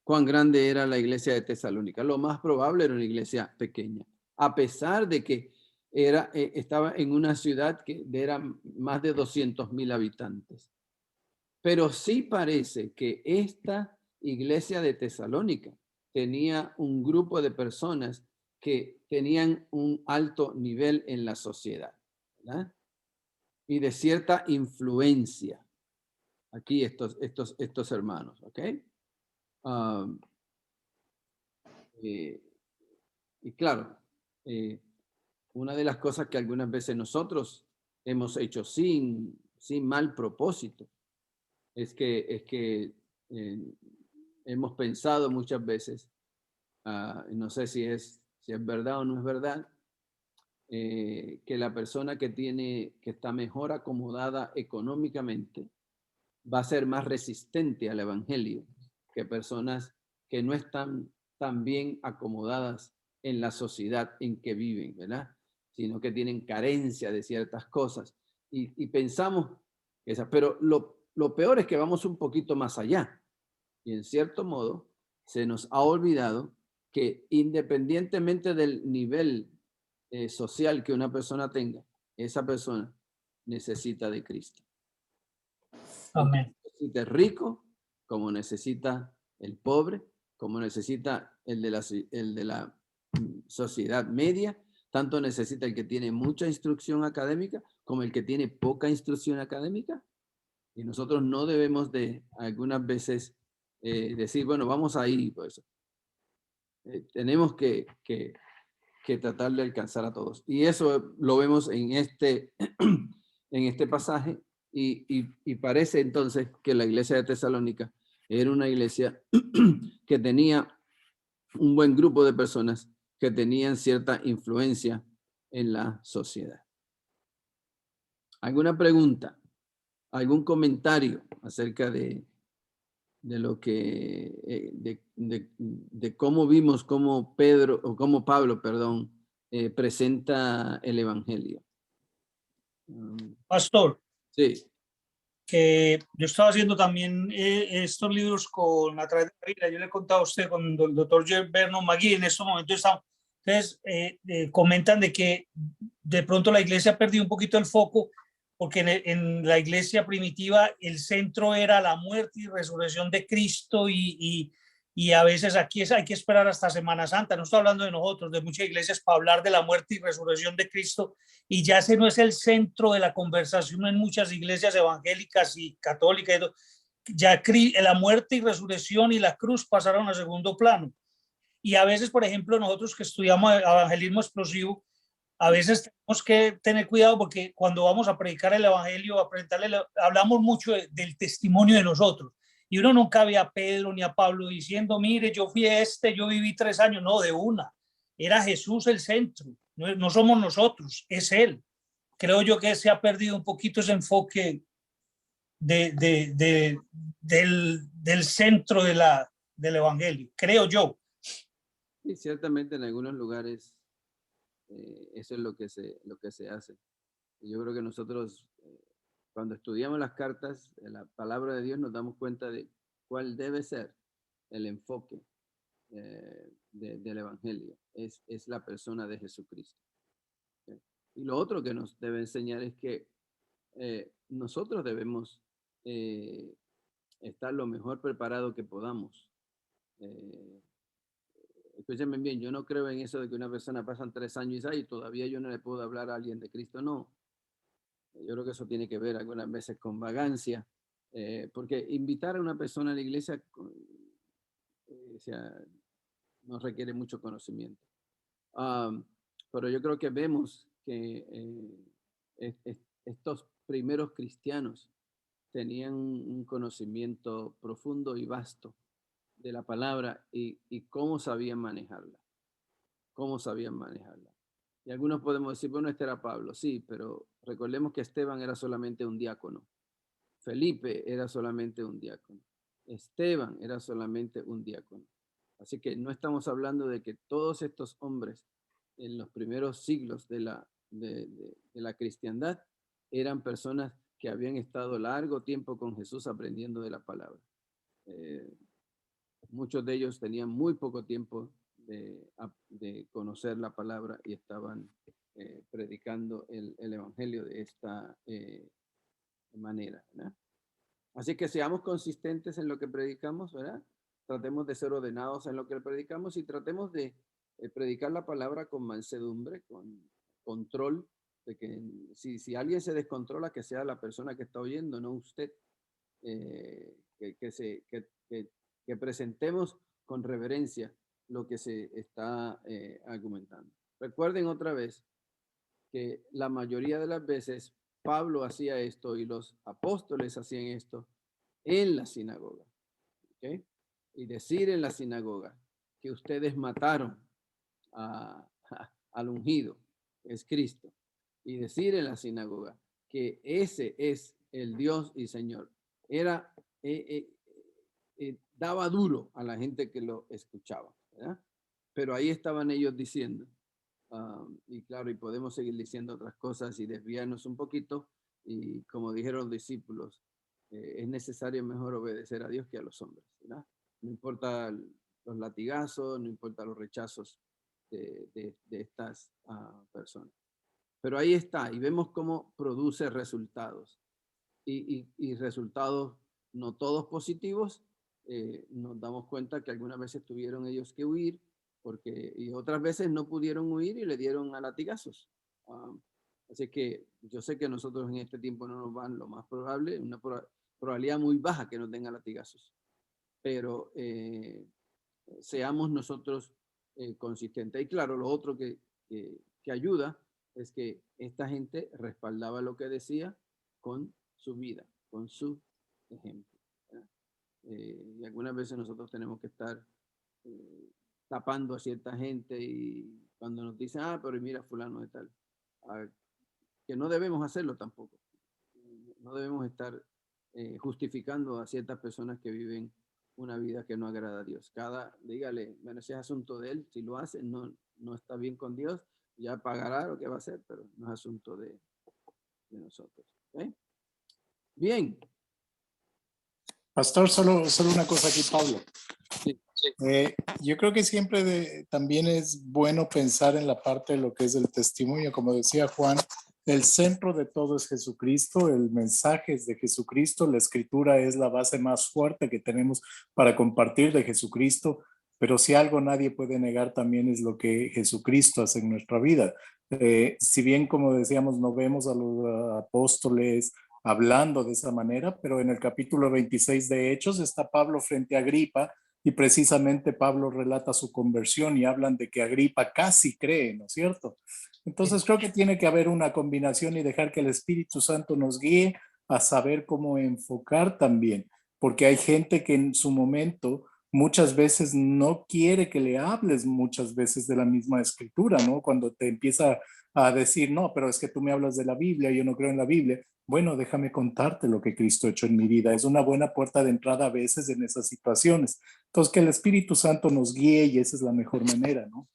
cuán grande era la iglesia de Tesalónica. Lo más probable era una iglesia pequeña, a pesar de que estaba en una ciudad que era más de 200,000 habitantes. Pero sí parece que esta iglesia de Tesalónica tenía un grupo de personas que tenían un alto nivel en la sociedad, ¿verdad? Y de cierta influencia. Aquí estos hermanos, ¿ok? Y claro, una de las cosas que algunas veces nosotros hemos hecho sin mal propósito es que hemos pensado muchas veces, no sé si es verdad o no es verdad, que la persona que está mejor acomodada económicamente va a ser más resistente al evangelio que personas que no están tan bien acomodadas en la sociedad en que viven, ¿verdad? Sino que tienen carencia de ciertas cosas. Y pensamos que pero lo peor es que vamos un poquito más allá. Y en cierto modo se nos ha olvidado que independientemente del nivel social que una persona tenga, esa persona necesita de Cristo. Amén. Necesita el rico, como necesita el pobre, como necesita el de la sociedad media, tanto necesita el que tiene mucha instrucción académica como el que tiene poca instrucción académica. Y nosotros no debemos de algunas veces decir, bueno, vamos ahí, pues. Tenemos que tratar de alcanzar a todos. Y eso lo vemos en este pasaje y parece entonces que la iglesia de Tesalónica era una iglesia que tenía un buen grupo de personas que tenían cierta influencia en la sociedad. ¿Alguna pregunta? ¿Algún comentario acerca de lo que, de cómo vimos cómo Pablo, perdón, presenta el evangelio? Pastor, Sí, que yo estaba haciendo también estos libros a través de la Biblia. Yo le he contado a usted con el doctor Vernon McGee, en estos momentos estamos. Entonces, comentan de que de pronto la iglesia ha perdido un poquito el foco, porque en la iglesia primitiva el centro era la muerte y resurrección de Cristo y a veces aquí hay que esperar hasta Semana Santa. No estoy hablando de nosotros, de muchas iglesias, para hablar de la muerte y resurrección de Cristo, y ya ese no es el centro de la conversación en muchas iglesias evangélicas y católicas. Ya la muerte y resurrección y la cruz pasaron a segundo plano. Y a veces, por ejemplo, nosotros que estudiamos evangelismo explosivo, a veces tenemos que tener cuidado porque cuando vamos a predicar el evangelio, hablamos mucho del testimonio de nosotros. Y uno nunca ve a Pedro ni a Pablo diciendo, mire, yo fui yo viví 3 años. No, de una. Era Jesús el centro. No somos nosotros, es Él. Creo yo que se ha perdido un poquito ese enfoque del centro del evangelio, creo yo. y ciertamente en algunos lugares eso es lo que se hace. Y yo creo que nosotros, cuando estudiamos las cartas de la palabra de Dios, nos damos cuenta de cuál debe ser el enfoque del evangelio. Es la persona de Jesucristo. Y lo otro que nos debe enseñar es que nosotros debemos estar lo mejor preparado que podamos. Escúchenme bien, yo no creo en eso de que una persona pasan 3 años y todavía yo no le puedo hablar a alguien de Cristo. No. Yo creo que eso tiene que ver algunas veces con vagancia, porque invitar a una persona a la iglesia o sea, no requiere mucho conocimiento. Pero yo creo que vemos que estos primeros cristianos tenían un conocimiento profundo y vasto de la palabra y cómo sabían manejarla. Cómo sabían manejarla. Y algunos podemos decir, bueno, este era Pablo, sí, pero recordemos que Esteban era solamente un diácono. Felipe era solamente un diácono. Esteban era solamente un diácono. Así que no estamos hablando de que todos estos hombres en los primeros siglos de la cristiandad eran personas que habían estado largo tiempo con Jesús aprendiendo de la palabra. Muchos de ellos tenían muy poco tiempo de conocer la palabra y estaban predicando el evangelio de esta manera, ¿verdad? Así que seamos consistentes en lo que predicamos, ¿verdad? Tratemos de ser ordenados en lo que predicamos y tratemos de predicar la palabra con mansedumbre, con control, de que si alguien se descontrola, que sea la persona que está oyendo, no usted. Que presentemos con reverencia lo que se está argumentando. Recuerden otra vez que la mayoría de las veces Pablo hacía esto y los apóstoles hacían esto en la sinagoga. ¿Okay? Y decir en la sinagoga que ustedes mataron al ungido, que es Cristo, y decir en la sinagoga que ese es el Dios y Señor, era daba duro a la gente que lo escuchaba, ¿verdad? Pero ahí estaban ellos diciendo, y claro, y podemos seguir diciendo otras cosas y desviarnos un poquito, y como dijeron los discípulos, es necesario mejor obedecer a Dios que a los hombres, ¿verdad? No importa los latigazos, no importa los rechazos de estas personas. Pero ahí está, y vemos cómo produce resultados, y resultados no todos positivos. Nos damos cuenta que algunas veces tuvieron ellos que huir, y otras veces no pudieron huir y le dieron a latigazos. Así que yo sé que nosotros en este tiempo no nos van, lo más probable, una probabilidad muy baja que nos den a latigazos, pero seamos nosotros consistentes. Y claro, lo otro que ayuda es que esta gente respaldaba lo que decía con su vida, con su ejemplo. Y algunas veces nosotros tenemos que estar tapando a cierta gente, y cuando nos dicen, pero mira fulano de tal, que no debemos hacerlo tampoco. No debemos estar justificando a ciertas personas que viven una vida que no agrada a Dios. Dígale, bueno, ese es asunto de él, si lo hace, no está bien con Dios, ya pagará lo que va a hacer, pero no es asunto de nosotros. ¿Okay? Bien. Pastor, solo una cosa aquí, Pablo. Sí. Yo creo que siempre también es bueno pensar en la parte de lo que es el testimonio. Como decía Juan, el centro de todo es Jesucristo, el mensaje es de Jesucristo, la escritura es la base más fuerte que tenemos para compartir de Jesucristo, pero si algo nadie puede negar también es lo que Jesucristo hace en nuestra vida. Si bien, como decíamos, no vemos a los apóstoles hablando de esa manera, pero en el capítulo 26 de Hechos está Pablo frente a Agripa, y precisamente Pablo relata su conversión y hablan de que Agripa casi cree, ¿no es cierto? Entonces creo que tiene que haber una combinación y dejar que el Espíritu Santo nos guíe a saber cómo enfocar también, porque hay gente que en su momento muchas veces no quiere que le hables muchas veces de la misma escritura, ¿no? Cuando te empieza a decir, no, pero es que tú me hablas de la Biblia, yo no creo en la Biblia. Bueno, déjame contarte lo que Cristo ha hecho en mi vida. Es una buena puerta de entrada a veces en esas situaciones. Entonces, que el Espíritu Santo nos guíe, y esa es la mejor manera, ¿no?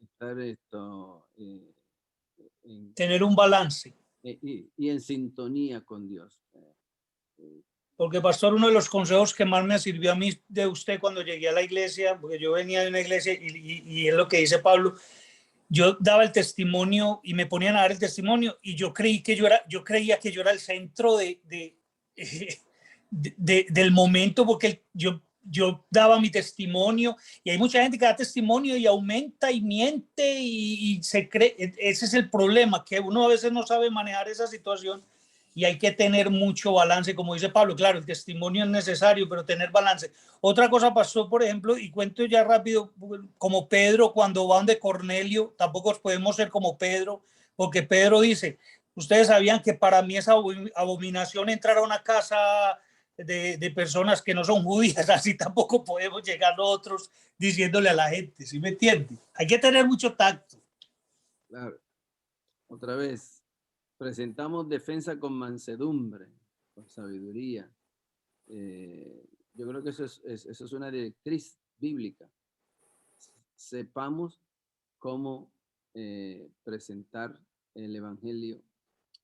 Estar tener un balance. Y en sintonía con Dios. Porque, pastor, uno de los consejos que más me sirvió a mí de usted cuando llegué a la iglesia, porque yo venía de una iglesia y es lo que dice Pablo, yo daba el testimonio y me ponían a dar el testimonio y yo creía que yo era el centro del momento, porque yo yo daba mi testimonio, y hay mucha gente que da testimonio y aumenta y miente y se cree. Ese es el problema, que uno a veces no sabe manejar esa situación y hay que tener mucho balance, como dice Pablo. Claro, el testimonio es necesario, pero tener balance. Otra cosa pasó, por ejemplo, y cuento ya rápido, como Pedro cuando va donde Cornelio, tampoco podemos ser como Pedro, porque Pedro dice, ustedes sabían que para mí es abominación entrar a una casa de personas que no son judías, así tampoco podemos llegar nosotros diciéndole a la gente, ¿sí me entiende? Hay que tener mucho tacto. Claro. Otra vez, presentamos defensa con mansedumbre, con sabiduría. Yo creo que eso es una directriz bíblica. Sepamos cómo presentar el evangelio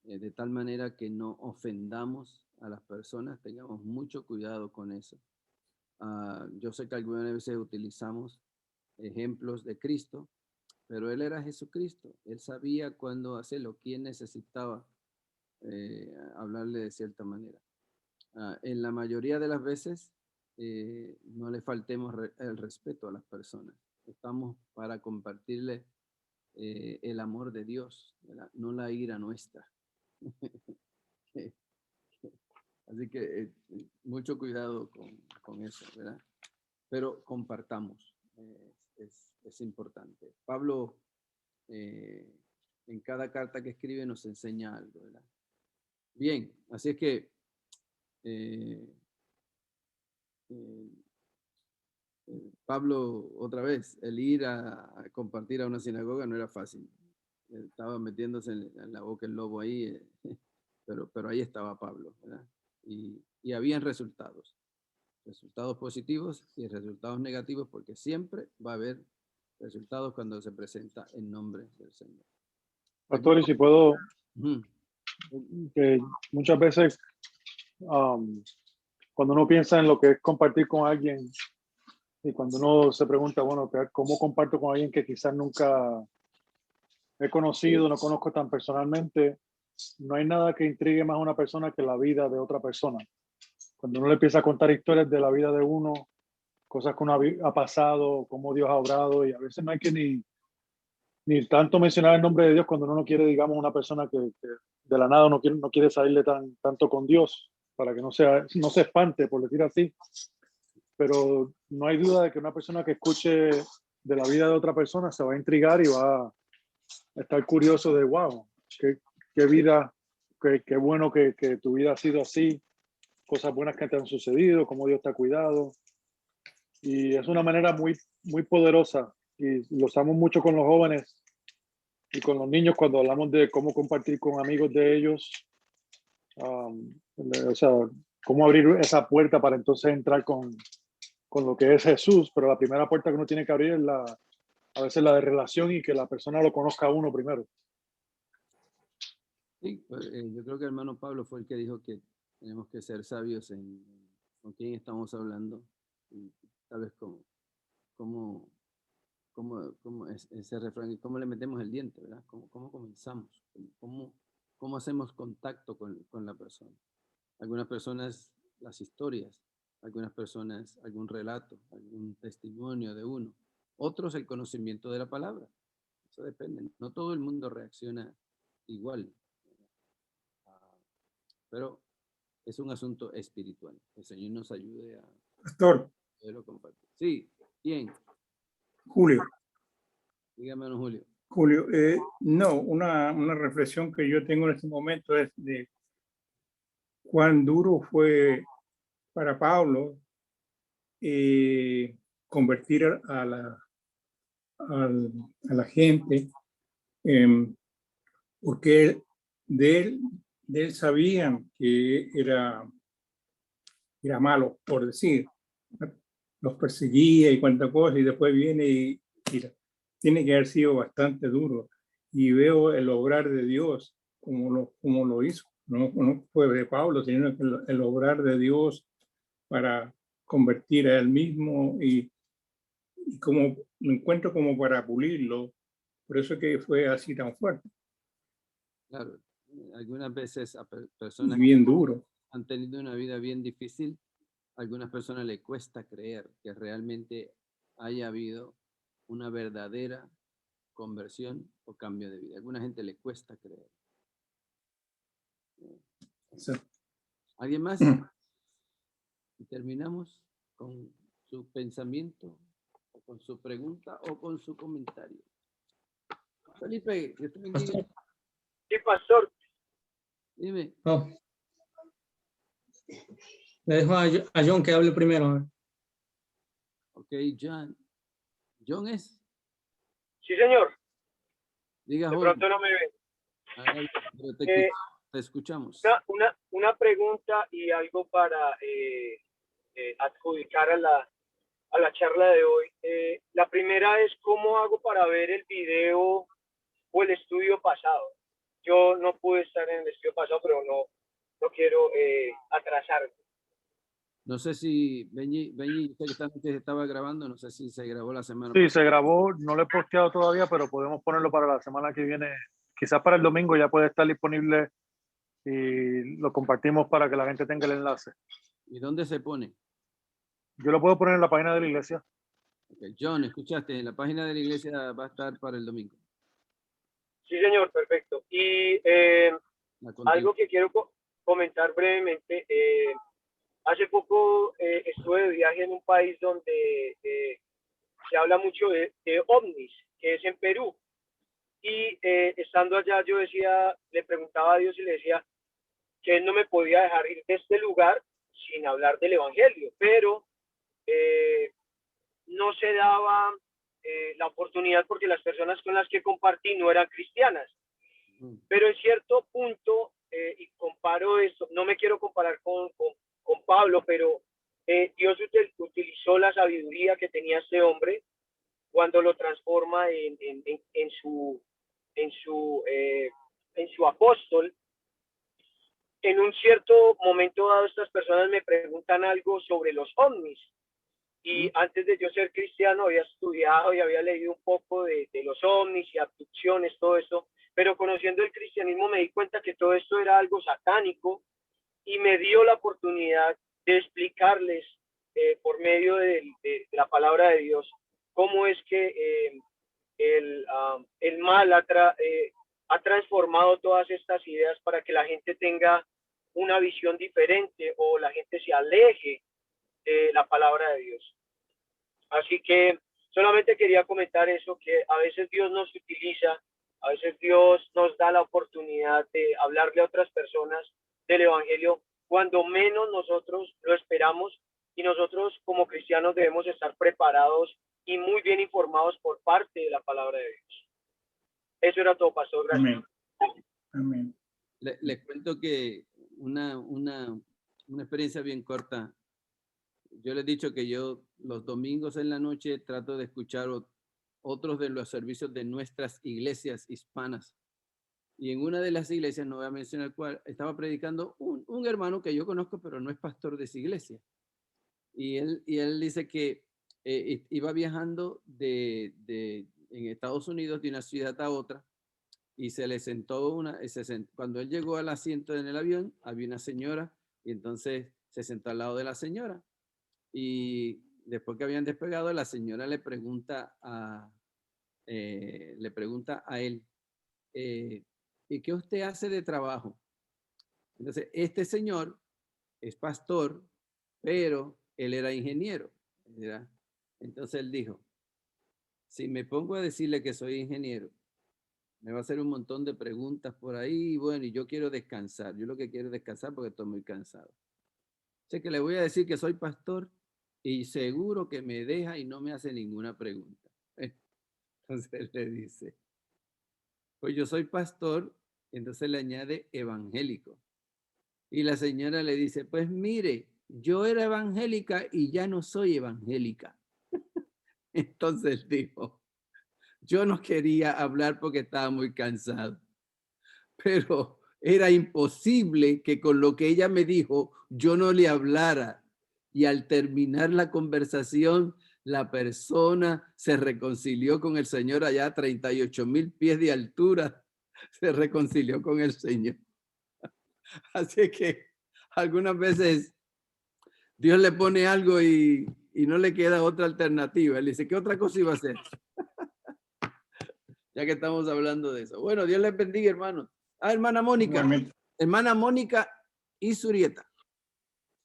de tal manera que no ofendamos a las personas. Tengamos mucho cuidado con eso. Yo sé que algunas veces utilizamos ejemplos de Cristo, pero Él era Jesucristo. Él sabía cuándo hacerlo, quién necesitaba hablarle de cierta manera. En la mayoría de las veces, no le faltemos el respeto a las personas. Estamos para compartirle el amor de Dios, no la ira nuestra. Así que mucho cuidado con eso, ¿verdad? Pero compartamos, es importante. Pablo, en cada carta que escribe nos enseña algo, ¿verdad? Bien, así es que Pablo, otra vez, el ir a compartir a una sinagoga no era fácil. Estaba metiéndose en la boca el lobo ahí, pero ahí estaba Pablo, ¿verdad? Y habían resultados positivos y resultados negativos, porque siempre va a haber resultados cuando se presenta en nombre del Señor. Pastor, y si puedo, Ujú. que muchas veces cuando uno piensa en lo que es compartir con alguien y cuando uno se pregunta, bueno, ¿cómo comparto con alguien que quizás nunca he conocido, no conozco tan personalmente? No hay nada que intrigue más a una persona que la vida de otra persona. Cuando uno le empieza a contar historias de la vida de uno, cosas que uno ha pasado, cómo Dios ha obrado, y a veces no hay que ni tanto mencionar el nombre de Dios cuando uno no quiere, digamos, una persona que de la nada no quiere salirle tanto con Dios, para que no se espante, por decir así. Pero no hay duda de que una persona que escuche de la vida de otra persona se va a intrigar y va a estar curioso de, wow, qué vida, qué bueno que tu vida ha sido así, cosas buenas que te han sucedido, cómo Dios te ha cuidado. Y es una manera muy, muy poderosa y lo usamos mucho con los jóvenes y con los niños cuando hablamos de cómo compartir con amigos de ellos, o sea, cómo abrir esa puerta para entonces entrar con lo que es Jesús, pero la primera puerta que uno tiene que abrir es a veces la de relación y que la persona lo conozca a uno primero. Sí, pues, yo creo que el hermano Pablo fue el que dijo que tenemos que ser sabios con quién estamos hablando, y tal vez cómo es ese refrán, cómo le metemos el diente, ¿verdad? Cómo comenzamos, cómo hacemos contacto con la persona. Algunas personas, las historias, algunas personas, algún relato, algún testimonio de uno, otros el conocimiento de la palabra. Eso depende, no todo el mundo reacciona igual, pero es un asunto espiritual. El Señor nos ayude a Pastor poderlo compartir. Sí, bien, Julio, dígame, don Julio. no, una reflexión que yo tengo en este momento es de cuán duro fue para Pablo convertir a la gente, porque de él sabían que era malo, por decir, los perseguía y cuánta cosa, y después viene y tiene que haber sido bastante duro. Y veo el obrar de Dios como lo hizo. No fue de Pablo, sino el obrar de Dios para convertir a él mismo y como lo encuentro como para pulirlo. Por eso que fue así tan fuerte Claro, algunas veces a y personas bien duro. han tenido una vida bien difícil, a algunas personas les cuesta creer que realmente haya habido una verdadera conversión o cambio de vida. A alguna gente le cuesta creer. Sí. ¿Alguien más? Y terminamos con su pensamiento, o con su pregunta o con su comentario. Felipe, Dios te bendiga. Sí, pastor. Dime. Oh. Le dejo a John que hable primero. Ok, John. John es. Sí, señor. Diga, De joven. pronto no me ven. Pero te escuchamos. Una pregunta y algo para adjudicar a la charla de hoy. La primera es cómo hago para ver el video o el estudio pasado. Yo no pude estar en el estudio pasado, pero no quiero atrasarme. No sé si Benji, usted que esta noche estaba grabando, no sé si se grabó la semana Sí, pasada. se grabó, no lo he posteado todavía, pero podemos ponerlo para la semana que viene. Quizás para el domingo ya puede estar disponible y lo compartimos para que la gente tenga el enlace. ¿Y dónde se pone? Yo lo puedo poner en la página de la iglesia. Okay. John, escuchaste, en la página de la iglesia va a estar para el domingo. Sí, señor, perfecto. Y algo que quiero comentar brevemente. Hace poco estuve de viaje en un país donde se habla mucho de ovnis, que es en Perú. Y estando allá yo le preguntaba a Dios y le decía que él no me podía dejar ir de este lugar sin hablar del evangelio, pero no se daba la oportunidad porque las personas con las que compartí no eran cristianas. Pero en cierto punto, y comparo esto, no me quiero comparar con Pablo, pero Dios utilizó la sabiduría que tenía este hombre cuando lo transforma en su apóstol. En un cierto momento dado, estas personas me preguntan algo sobre los ovnis. Y antes de yo ser cristiano había estudiado y había leído un poco de los ovnis y abducciones, todo eso, pero conociendo el cristianismo me di cuenta que todo esto era algo satánico y me dio la oportunidad de explicarles por medio de la palabra de Dios cómo es que el mal ha transformado todas estas ideas para que la gente tenga una visión diferente o la gente se aleje de la palabra de Dios. Así que solamente quería comentar eso, que a veces Dios nos utiliza, a veces Dios nos da la oportunidad de hablarle a otras personas del evangelio cuando menos nosotros lo esperamos, y nosotros como cristianos debemos estar preparados y muy bien informados por parte de la palabra de Dios. Eso era todo, pastor. Gracias. Amén. Amén. Les cuento que una experiencia bien corta. Yo les he dicho que yo los domingos en la noche trato de escuchar otros de los servicios de nuestras iglesias hispanas. Y en una de las iglesias, no voy a mencionar cuál, estaba predicando un hermano que yo conozco, pero no es pastor de esa iglesia. Y él dice que iba viajando en Estados Unidos de una ciudad a otra, y se le sentó cuando él llegó al asiento en el avión, había una señora, y entonces se sentó al lado de la señora. Y después que habían despegado, la señora le pregunta a él, ¿y qué usted hace de trabajo? Entonces, este señor es pastor, pero él era ingeniero, ¿verdad? Entonces él dijo, si me pongo a decirle que soy ingeniero, me va a hacer un montón de preguntas por ahí, y bueno, y yo quiero descansar. Yo lo que quiero es descansar porque estoy muy cansado. Sé que le voy a decir que soy pastor y seguro que me deja y no me hace ninguna pregunta. Entonces le dice, pues yo soy pastor, entonces le añade evangélico. Y la señora le dice, pues mire, yo era evangélica y ya no soy evangélica. Entonces dijo, yo no quería hablar porque estaba muy cansado, pero era imposible que con lo que ella me dijo yo no le hablara. Y al terminar la conversación, la persona se reconcilió con el Señor allá a 38,000 pies de altura. Se reconcilió con el Señor. Así que algunas veces Dios le pone algo y no le queda otra alternativa. Él dice, ¿qué otra cosa iba a hacer? Ya que estamos hablando de eso. Bueno, Dios les bendiga, hermanos. Ah, hermana Mónica. Igualmente. Hermana Mónica y Surieta.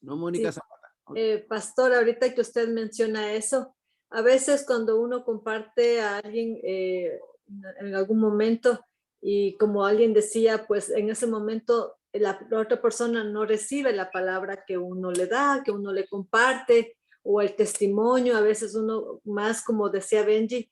No Mónica Sí. Zapata. Pastor, ahorita que usted menciona eso, a veces cuando uno comparte a alguien en algún momento y como alguien decía, pues en ese momento la otra persona no recibe la palabra que uno le da, que uno le comparte, o el testimonio, a veces uno más, como decía Benji,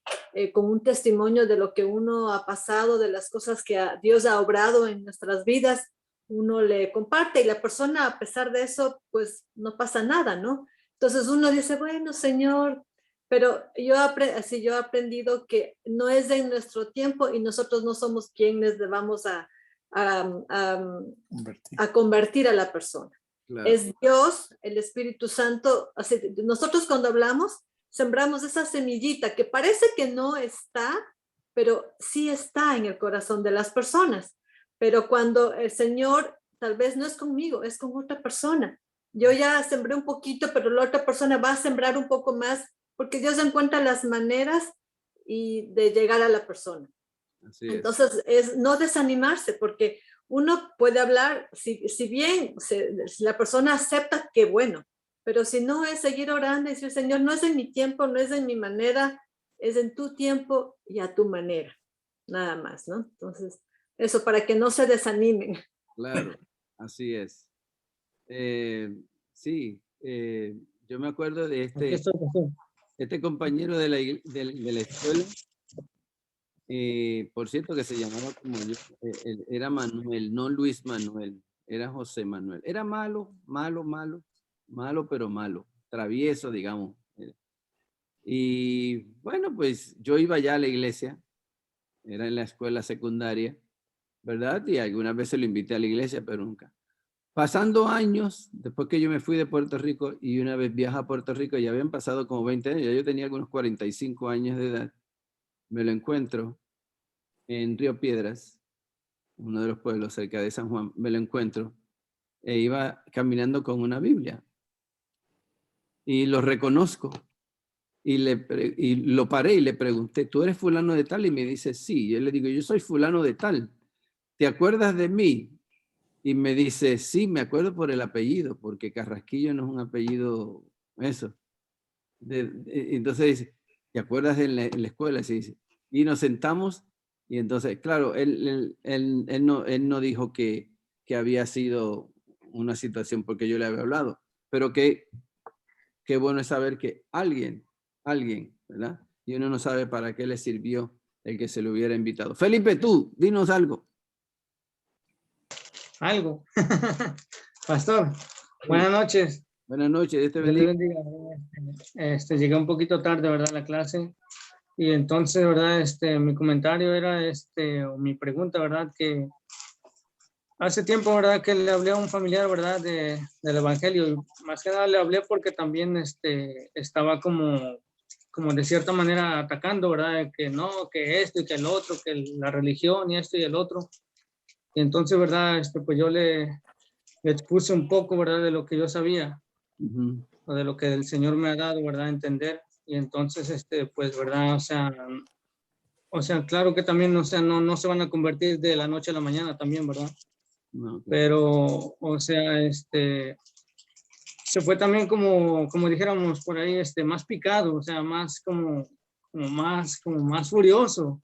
con un testimonio de lo que uno ha pasado, de las cosas que Dios ha obrado en nuestras vidas, uno le comparte y la persona a pesar de eso, pues no pasa nada, ¿no? Entonces uno dice, bueno, Señor, pero yo he aprendido que no es en nuestro tiempo y nosotros no somos quienes vamos a convertir a la persona. Claro. Es Dios, el Espíritu Santo. Así, nosotros cuando hablamos, sembramos esa semillita que parece que no está, pero sí está en el corazón de las personas. Pero cuando el Señor, tal vez no es conmigo, es con otra persona. Yo ya sembré un poquito, pero la otra persona va a sembrar un poco más, porque Dios encuentra las maneras de llegar a la persona. Así es. Entonces, es no desanimarse, porque uno puede hablar, si bien si la persona acepta, qué bueno, pero si no, es seguir orando y decir, Señor, no es en mi tiempo, no es en mi manera, es en tu tiempo y a tu manera, nada más, ¿no? Entonces, eso para que no se desanimen. Claro, así es. Sí, yo me acuerdo de Aquí estoy, pastor. este compañero de la escuela. Por cierto que se llamaba como yo, era Manuel, no Luis Manuel, era José Manuel. Era malo, pero malo, travieso, digamos. Y bueno, pues yo iba ya a la iglesia, era en la escuela secundaria, ¿verdad? Y algunas veces lo invité a la iglesia, pero nunca. Pasando años, después que yo me fui de Puerto Rico y una vez viajé a Puerto Rico, ya habían pasado como 20 años, ya yo tenía algunos 45 años de edad, me lo encuentro en Río Piedras, uno de los pueblos cerca de San Juan, me lo encuentro e iba caminando con una Biblia y lo reconozco y lo paré y le pregunté, ¿tú eres fulano de tal? Y me dice, sí. Yo le digo, yo soy fulano de tal, ¿te acuerdas de mí? Y me dice, sí, me acuerdo por el apellido, porque Carrasquillo no es un apellido, eso. Entonces dice, ¿te acuerdas en la escuela? Sí, dice. Y nos sentamos y entonces, claro, él no dijo que había sido una situación porque yo le había hablado, pero qué bueno es saber que alguien, ¿verdad? Y uno no sabe para qué le sirvió el que se lo hubiera invitado. Felipe, tú, dinos algo. Algo. Pastor, buenas noches. Buenas noches, Dios te Dios le bendiga. bendiga. Llegué un poquito tarde, ¿verdad? A la clase. Y entonces, ¿verdad? Mi comentario era, o mi pregunta, ¿verdad? Que hace tiempo, ¿verdad? Que le hablé a un familiar, ¿verdad? Del Evangelio. Y más que nada le hablé porque también, estaba como de cierta manera atacando, ¿verdad? Que no, que esto y que el otro, que la religión y esto y el otro. Y entonces, ¿verdad? Pues yo le expuse un poco, ¿verdad? De lo que yo sabía, o de lo que el Señor me ha dado, ¿verdad? A entender. Y entonces, pues, ¿verdad? O sea, claro que también, o sea, no se van a convertir de la noche a la mañana también, ¿verdad? No, claro. Pero, o sea, se fue también como dijéramos por ahí, más picado, o sea, más como más furioso.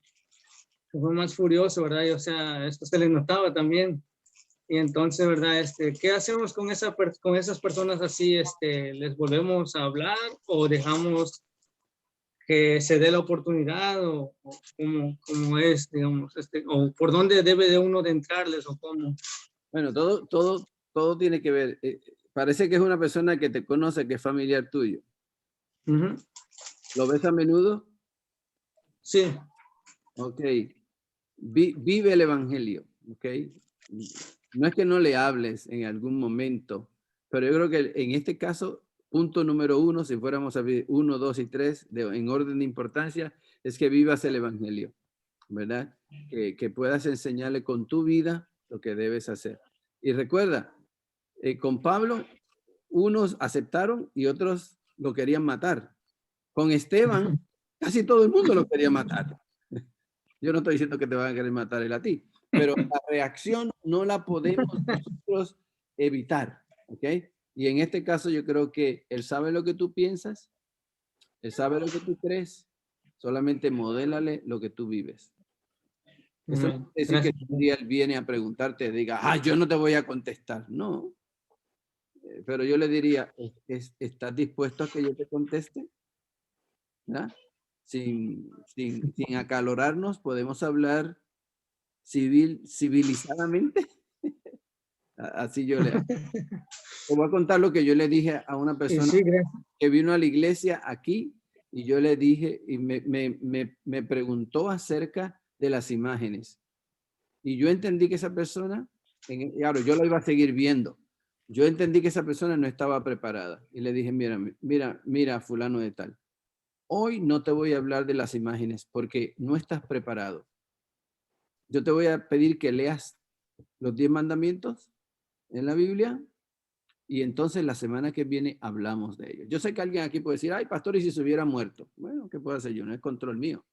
Fue más furioso, ¿verdad? Y, o sea, esto se le notaba también. Y entonces, ¿verdad? ¿Qué hacemos con esas personas así? ¿Les volvemos a hablar o dejamos que se dé la oportunidad o cómo es, digamos, o por dónde debe de uno de entrarles o cómo? Bueno, todo tiene que ver. Parece que es una persona que te conoce, que es familiar tuyo. Uh-huh. ¿Lo ves a menudo? Sí. Ok. Vive el evangelio, ok. No es que no le hables en algún momento, pero yo creo que en este caso, punto número 1, si fuéramos a ver 1, 2 y 3, en orden de importancia, es que vivas el evangelio, ¿verdad? Que puedas enseñarle con tu vida lo que debes hacer. Y recuerda, con Pablo, unos aceptaron y otros lo querían matar. Con Esteban, casi todo el mundo lo quería matar. Yo no estoy diciendo que te van a querer matar él a ti, pero la reacción no la podemos nosotros evitar, ¿ok? Y en este caso yo creo que él sabe lo que tú piensas, él sabe lo que tú crees, solamente modélale lo que tú vives. Eso no quiere decir que si un día él viene a preguntarte, diga, yo no te voy a contestar. No. Pero yo le diría, ¿estás dispuesto a que yo te conteste? ¿verdad? Sin acalorarnos, podemos hablar civilizadamente. Así yo le hago. Te voy a contar lo que yo le dije a una persona Sí, que vino a la iglesia aquí y yo le dije y me preguntó acerca de las imágenes. Y yo entendí que esa persona, claro, yo la iba a seguir viendo. Yo entendí que esa persona no estaba preparada. Y le dije, mira, fulano de tal. Hoy no te voy a hablar de las imágenes porque no estás preparado. Yo te voy a pedir que leas los 10 mandamientos en la Biblia y entonces la semana que viene hablamos de ellos. Yo sé que alguien aquí puede decir, ay, pastor, ¿y si se hubiera muerto? Bueno, ¿qué puedo hacer yo? No es control mío.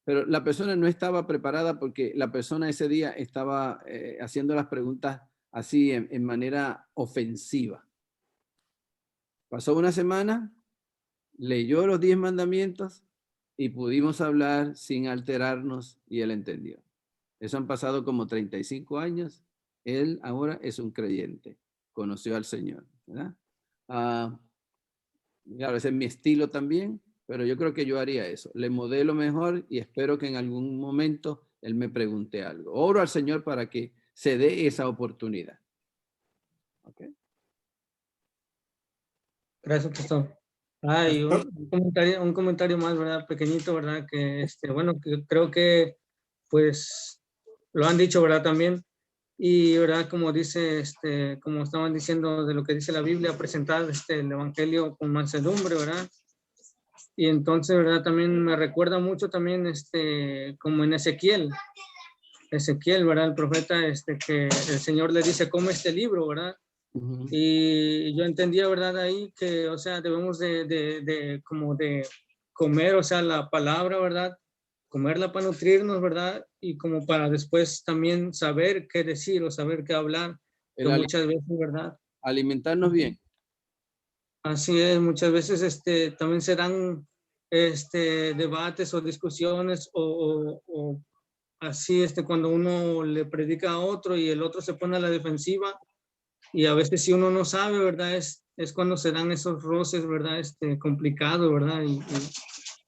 Pero la persona no estaba preparada porque la persona ese día estaba haciendo las preguntas así en manera ofensiva. Pasó una semana, leyó los 10 mandamientos y pudimos hablar sin alterarnos y él entendió. Eso han pasado como 35 años. Él ahora es un creyente. Conoció al Señor. ¿verdad? Claro, ese es mi estilo también, pero yo creo que yo haría eso. Le modelo mejor y espero que en algún momento él me pregunte algo. Oro al Señor para que se dé esa oportunidad. ¿Okay? Gracias, pastor. Y un comentario más, ¿verdad? Pequeñito, ¿verdad? Que, bueno, que creo que, pues, lo han dicho, ¿verdad? También. Y, ¿verdad? Como dice, como estaban diciendo de lo que dice la Biblia, presentar el Evangelio con mansedumbre, ¿verdad? Y entonces, ¿verdad? También me recuerda mucho también, como en Ezequiel, ¿verdad? El profeta, que el Señor le dice, come este libro, ¿verdad? Y yo entendía, ¿verdad? Ahí que, o sea, debemos como de comer, o sea, la palabra, ¿verdad? Comerla para nutrirnos, ¿verdad? Y como para después también saber qué decir o saber qué hablar, que muchas veces, ¿verdad? Alimentarnos bien. Así es, muchas veces también se dan debates o discusiones o así, cuando uno le predica a otro y el otro se pone a la defensiva. Y a veces si uno no sabe, ¿verdad? Es cuando se dan esos roces, ¿verdad? Complicado, ¿verdad? Y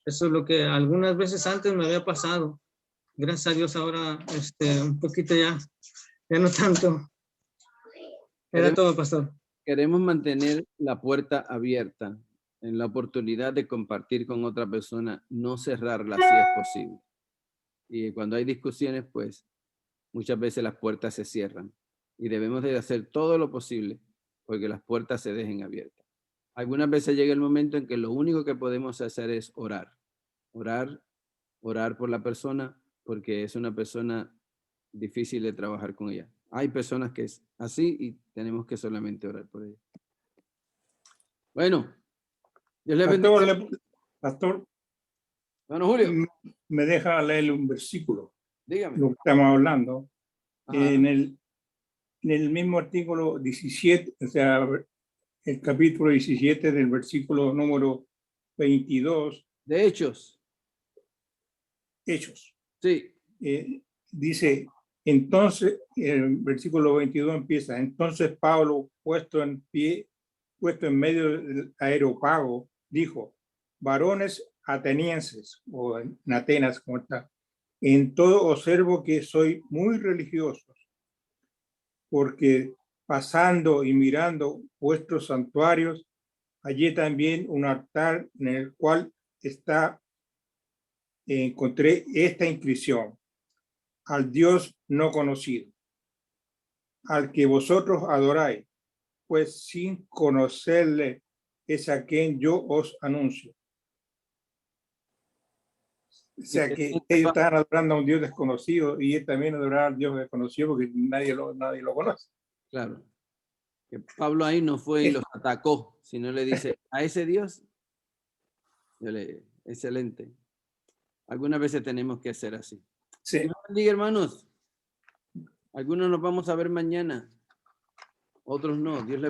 eso es lo que algunas veces antes me había pasado. Gracias a Dios ahora, un poquito ya no tanto. Era todo, pastor. Queremos mantener la puerta abierta en la oportunidad de compartir con otra persona, no cerrarla si es posible. Y cuando hay discusiones, pues muchas veces las puertas se cierran y debemos de hacer todo lo posible porque las puertas se dejen abiertas. Algunas veces llega el momento en que lo único que podemos hacer es orar por la persona porque es una persona difícil de trabajar con ella. Hay personas que es así y tenemos que solamente orar por ella. Bueno, Dios le bendiga. Pastor, Bueno, Julio, me deja leer un versículo. dígame. Lo que estamos hablando. En el mismo artículo 17, o sea, el capítulo 17 del versículo número 22. De Hechos. Hechos. Sí. Dice, entonces, el versículo 22 empieza, entonces Pablo, puesto en medio del aerópago, dijo, varones atenienses, o en Atenas, como está, en todo observo que soy muy religiosos, porque pasando y mirando vuestros santuarios, hallé también un altar en el cual encontré esta inscripción, al Dios no conocido, al que vosotros adoráis, pues sin conocerle es a quien yo os anuncio. O sea que ellos están adorando a un Dios desconocido y él también adorar al Dios desconocido porque nadie lo conoce. Claro. Que Pablo ahí no fue y los atacó, sino le dice, a ese Dios, excelente. Algunas veces tenemos que hacer así. Sí. Dios bendiga, hermanos. Algunos nos vamos a ver mañana, otros no. Dios les